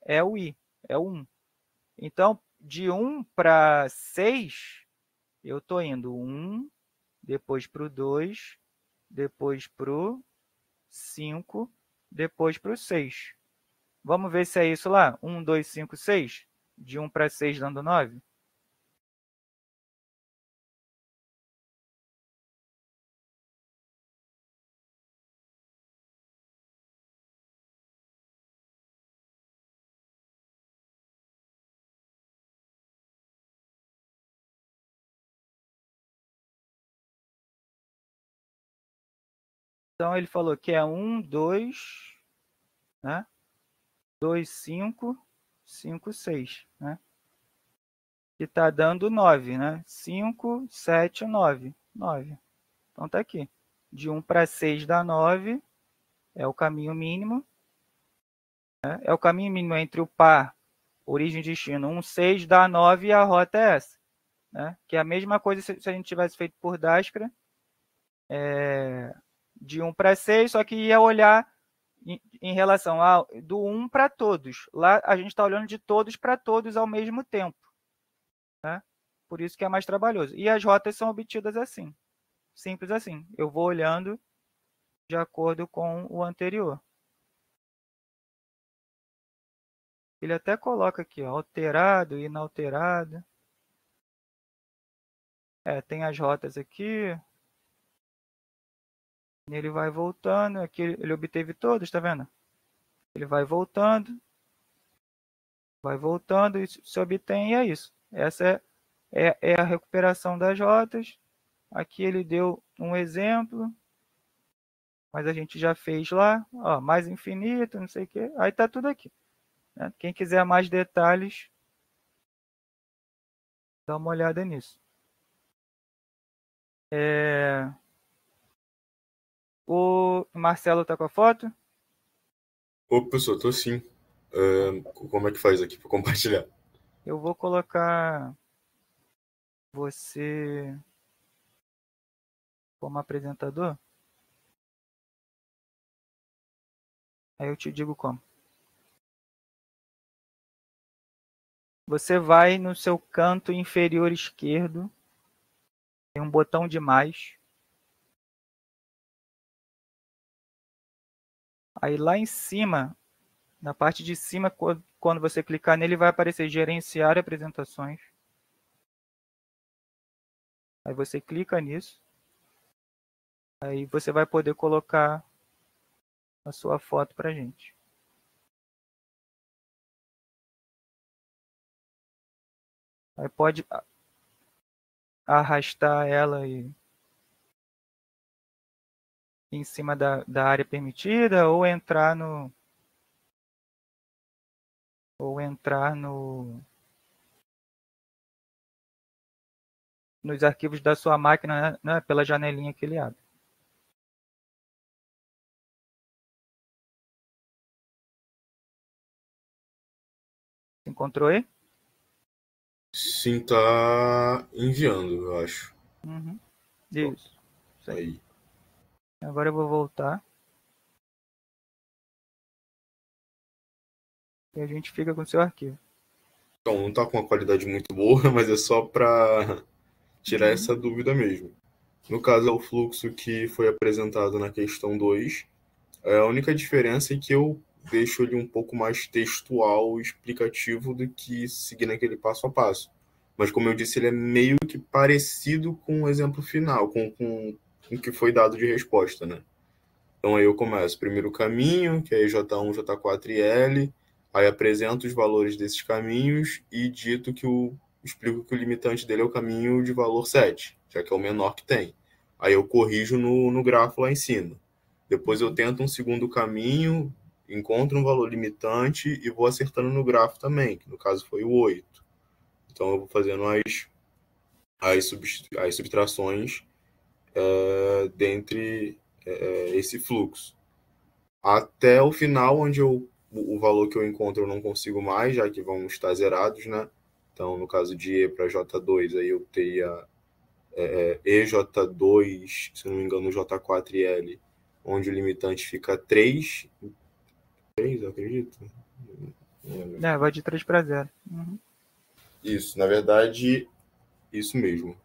é o I, é o 1. Então, de 1 para 6, eu estou indo 1, depois para o 2, depois para o 5, depois para o 6. Vamos ver se é isso lá? 1, 2, 5, 6? De 1 para 6 dando 9? Então, ele falou que é 1, 2, né? 2, 5, 5, 6, né? Que está dando 9, né? 5, 7, 9. 9. Então, está aqui. De 1 para 6 dá 9. É o caminho mínimo. Né? É o caminho mínimo entre o par, origem e destino. 1, 6 dá 9 e a rota é essa. Né? Que é a mesma coisa se a gente tivesse feito por Dascara. De 1 para 6, só que ia olhar em relação do 1 para todos. Lá a gente está olhando de todos para todos ao mesmo tempo. Né? Por isso que é mais trabalhoso. E as rotas são obtidas assim. Simples assim. Eu vou olhando de acordo com o anterior. Ele até coloca aqui, ó, alterado, inalterado. Tem as rotas aqui. Ele vai voltando. Aqui ele obteve todos, tá vendo? Ele vai voltando e se obtém, e é isso. Essa é a recuperação das rotas. Aqui ele deu um exemplo, mas a gente já fez lá, ó, mais infinito, não sei o que. Aí tá tudo aqui. Né? Quem quiser mais detalhes, dá uma olhada nisso. O Marcelo tá com a foto? Ô, professor, tô sim. Como é que faz aqui para compartilhar? Eu vou colocar você como apresentador. Aí eu te digo como. Você vai no seu canto inferior esquerdo, tem um botão de mais. Aí lá em cima, na parte de cima, quando você clicar nele, vai aparecer gerenciar apresentações. Aí você clica nisso. Aí você vai poder colocar a sua foto pra gente. Aí pode arrastar ela aí em cima da área permitida ou entrar nos arquivos da sua máquina, né, pela janelinha que ele abre. Encontrou aí? Sim, tá enviando, eu acho. Uhum. Isso. Aí. Agora eu vou voltar. E a gente fica com o seu arquivo. Então, não tá com uma qualidade muito boa, mas é só para tirar essa dúvida mesmo. No caso, é o fluxo que foi apresentado na questão 2. A única diferença é que eu deixo ele um pouco mais textual, explicativo, do que seguir aquele passo a passo. Mas, como eu disse, ele é meio que parecido com o exemplo final, com o que foi dado de resposta, né? Então, aí eu começo. Primeiro caminho, que é J1, J4 e L. Aí apresento os valores desses caminhos e explico que o limitante dele é o caminho de valor 7, já que é o menor que tem. Aí eu corrijo no grafo lá em cima. Depois eu tento um segundo caminho, encontro um valor limitante e vou acertando no grafo também, que no caso foi o 8. Então eu vou fazendo as subtrações dentre esse fluxo. Até o final, onde o valor que eu encontro eu não consigo mais, já que vão estar zerados, né? Então, no caso de E para J2, aí eu teria EJ2, se não me engano, J4 e L, onde o limitante fica 3, eu acredito. Vai de 3 para 0. Uhum. Isso, na verdade, isso mesmo.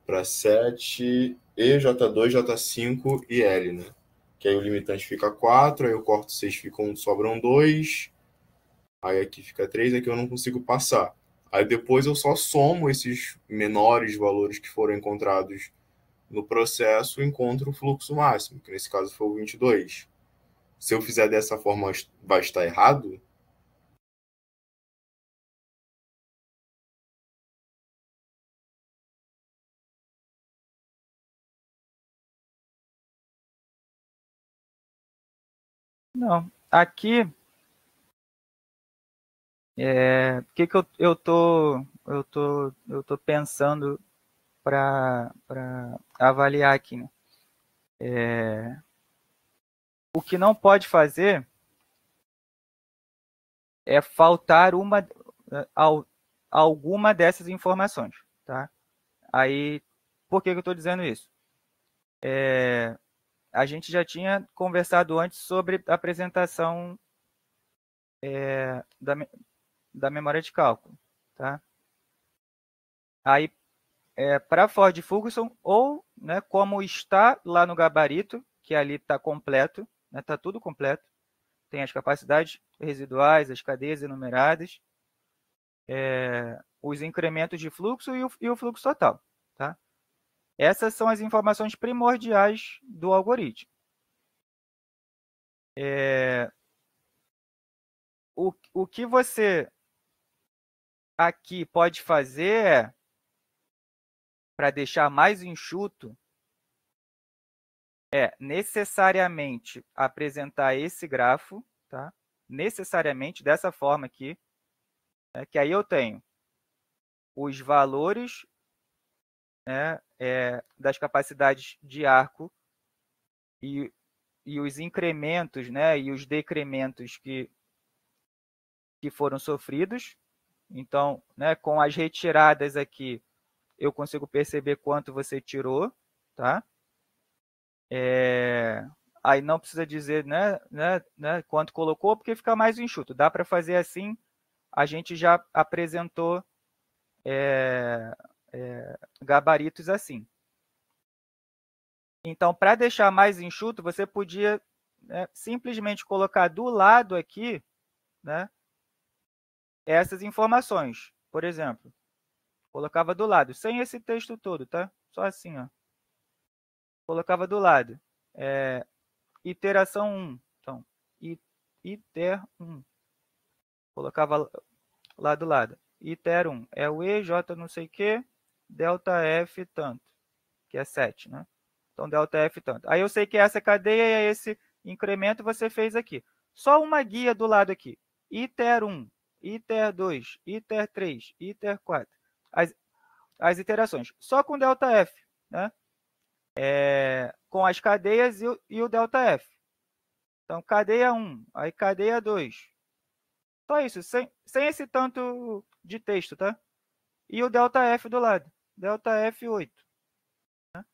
para 7, E, J2, J5 e L, né? Que aí o limitante fica 4, aí eu corto 6, sobram 2, aí aqui fica 3, aqui eu não consigo passar. Aí depois eu só somo esses menores valores que foram encontrados no processo e encontro o fluxo máximo, que nesse caso foi o 22. Se eu fizer dessa forma, vai estar errado? Não. Aqui, o que eu tô pensando para avaliar aqui, né? O que não pode fazer é faltar alguma dessas informações, tá? Aí, por que eu estou dizendo isso? A gente já tinha conversado antes sobre a apresentação da memória de cálculo, tá? Aí, para Ford Fulkerson, ou, né, como está lá no gabarito, que ali está completo, né, está tudo completo, tem as capacidades residuais, as cadeias enumeradas, os incrementos de fluxo e o fluxo total, tá? Essas são as informações primordiais do algoritmo. O que você aqui pode fazer para deixar mais enxuto, necessariamente apresentar esse grafo, tá? Necessariamente dessa forma aqui, que aí eu tenho os valores, né, das capacidades de arco e os incrementos, né, e os decrementos que foram sofridos. Então, né, com as retiradas aqui, eu consigo perceber quanto você tirou, tá? Aí não precisa dizer, né, quanto colocou, porque fica mais enxuto. Dá para fazer assim. A gente já apresentou gabaritos assim. Então, para deixar mais enxuto, você podia, né, simplesmente colocar do lado aqui, né, essas informações. Por exemplo, colocava do lado, sem esse texto todo, tá? Só assim, ó. Colocava do lado. Iteração 1. Então, iter 1. Colocava lá do lado. Iter 1 é o EJ não sei o que, delta F tanto, que é 7, né? Então, delta F tanto. Aí eu sei que essa cadeia é esse incremento você fez aqui. Só uma guia do lado aqui. Iter 1, iter 2, iter 3, iter 4. As iterações. Só com delta F, né? Com as cadeias e o delta F. Então, cadeia 1, aí cadeia 2. Só isso, sem esse tanto de texto, tá? E o delta F do lado. Delta F8. Né?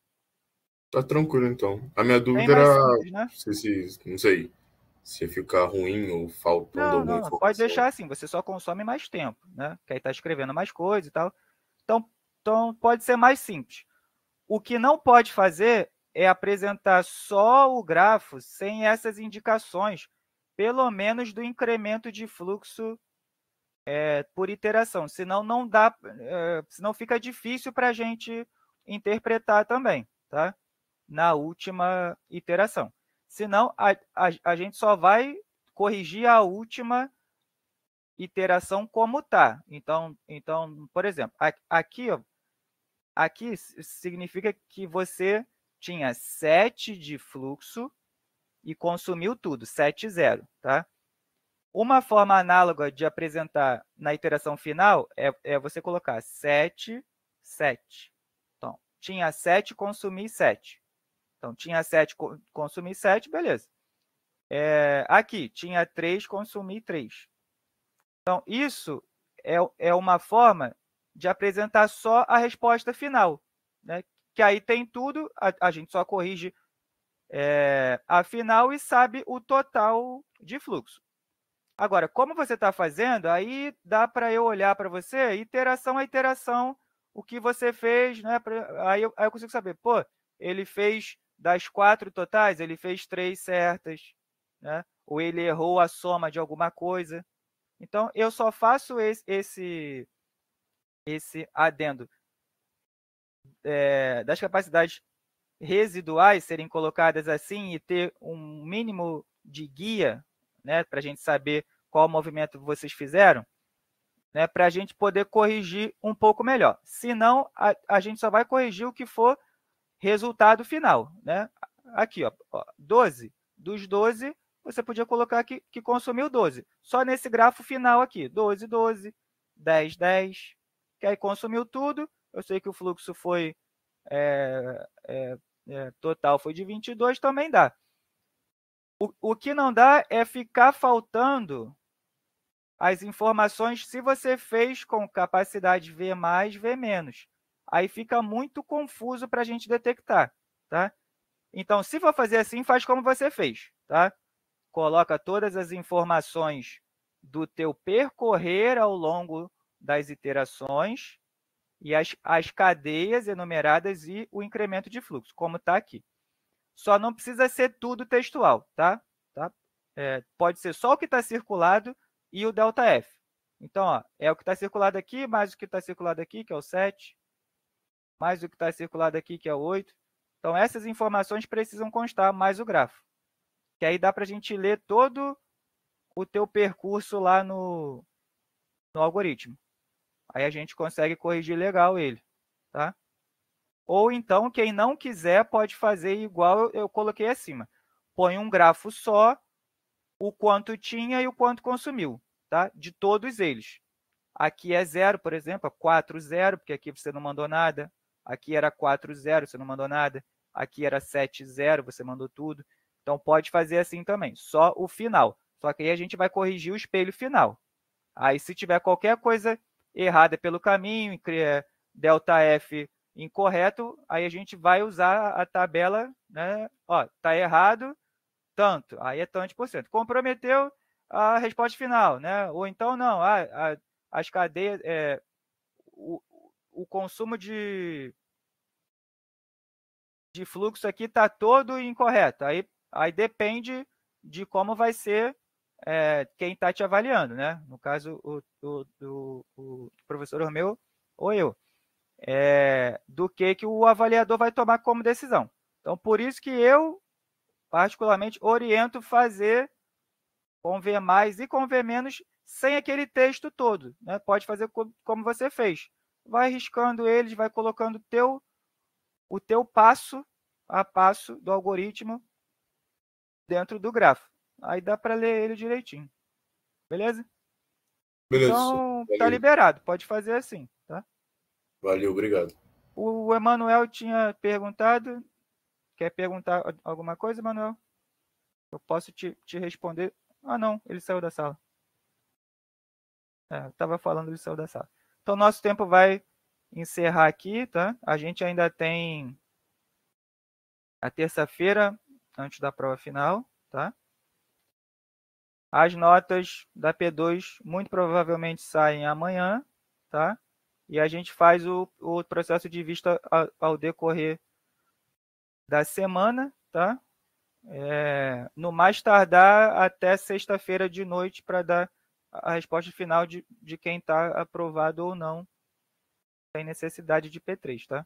Tá tranquilo, então. A minha Bem dúvida mais era, simples, né? não sei, se ia ficar ruim ou faltando alguma Não, pode informação. deixar assim, você só consome mais tempo, né? Que aí está escrevendo mais coisa e tal. Então, pode ser mais simples. O que não pode fazer é apresentar só o grafo sem essas indicações, pelo menos do incremento de fluxo por iteração. Senão não dá, senão fica difícil para a gente interpretar também, tá? Na última iteração. Senão a gente só vai corrigir a última iteração como está. Então, por exemplo, aqui, ó, aqui significa que você tinha 7 de fluxo e consumiu tudo, 7, 0, tá? Uma forma análoga de apresentar na iteração final é você colocar 7, 7. Então, tinha 7, consumi 7. Então, tinha 7, consumi 7, beleza. Aqui, tinha 3, consumi 3. Então, isso é uma forma de apresentar só a resposta final, né? Que aí tem tudo, a gente só corrige a final e sabe o total de fluxo. Agora, como você está fazendo, aí dá para eu olhar para você, iteração a iteração, o que você fez, né? Aí eu consigo saber, pô, ele fez das 4 totais, ele fez 3 certas, né? Ou ele errou a soma de alguma coisa. Então, eu só faço esse adendo das capacidades residuais serem colocadas assim e ter um mínimo de guia, né, para a gente saber qual movimento vocês fizeram, né, para a gente poder corrigir um pouco melhor. Senão, a gente só vai corrigir o que for resultado final. Né? Aqui, ó, 12. Dos 12, você podia colocar que consumiu 12. Só nesse grafo final aqui, 12, 12, 10, 10, que aí consumiu tudo. Eu sei que o fluxo foi total foi de 22, também dá. O que não dá é ficar faltando as informações se você fez com capacidade V+, V-. Aí fica muito confuso para a gente detectar, tá? Então, se for fazer assim, faz como você fez, tá? Coloca todas as informações do teu percorrer ao longo das iterações e as cadeias enumeradas e o incremento de fluxo, como está aqui. Só não precisa ser tudo textual, tá? Pode ser só o que está circulado e o ΔF. Então, ó, é o que está circulado aqui, mais o que está circulado aqui, que é o 7, mais o que está circulado aqui, que é o 8. Então, essas informações precisam constar, mais o grafo. Que aí dá para a gente ler todo o teu percurso lá no algoritmo. Aí a gente consegue corrigir legal ele, tá? Ou então, quem não quiser pode fazer igual eu coloquei acima. Põe um grafo só, o quanto tinha e o quanto consumiu, tá? De todos eles. Aqui é 0, por exemplo, 4, 0, porque aqui você não mandou nada. Aqui era 4, 0, você não mandou nada. Aqui era 7, 0, você mandou tudo. Então, pode fazer assim também, só o final. Só que aí a gente vai corrigir o espelho final. Aí, se tiver qualquer coisa errada pelo caminho, ΔF incorreto, aí a gente vai usar a tabela, né? Ó, tá errado, tanto, aí é tanto por cento. Comprometeu a resposta final, né? Ou então não, as cadeias, o consumo de fluxo aqui está todo incorreto. Aí depende de como vai ser quem está te avaliando, né? No caso, o professor Romeu ou eu. Do que o avaliador vai tomar como decisão. Então, por isso que eu, particularmente, oriento fazer com V+ e com V- sem aquele texto todo. Né? Pode fazer como você fez. Vai riscando eles, vai colocando o teu passo a passo do algoritmo dentro do grafo. Aí dá para ler ele direitinho. Beleza? Beleza. Então, tá Valeu. liberado. Pode fazer assim, tá? Valeu, obrigado. O Emanuel tinha perguntado. Quer perguntar alguma coisa, Emanuel? Eu posso te responder. Ah, não. Ele saiu da sala. Eu estava falando, ele saiu da sala. Então, nosso tempo vai encerrar aqui, tá? A gente ainda tem a terça-feira, antes da prova final, tá? As notas da P2 muito provavelmente saem amanhã, tá? E a gente faz o processo de vista ao decorrer da semana, tá? No mais tardar até sexta-feira de noite para dar a resposta final de quem está aprovado ou não tem necessidade de P3, tá?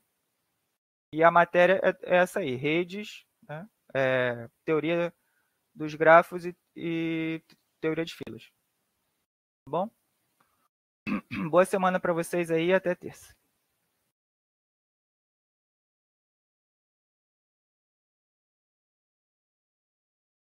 E a matéria é essa aí, redes, né? Teoria dos grafos e teoria de filas. Tá bom? Boa semana para vocês aí, até terça.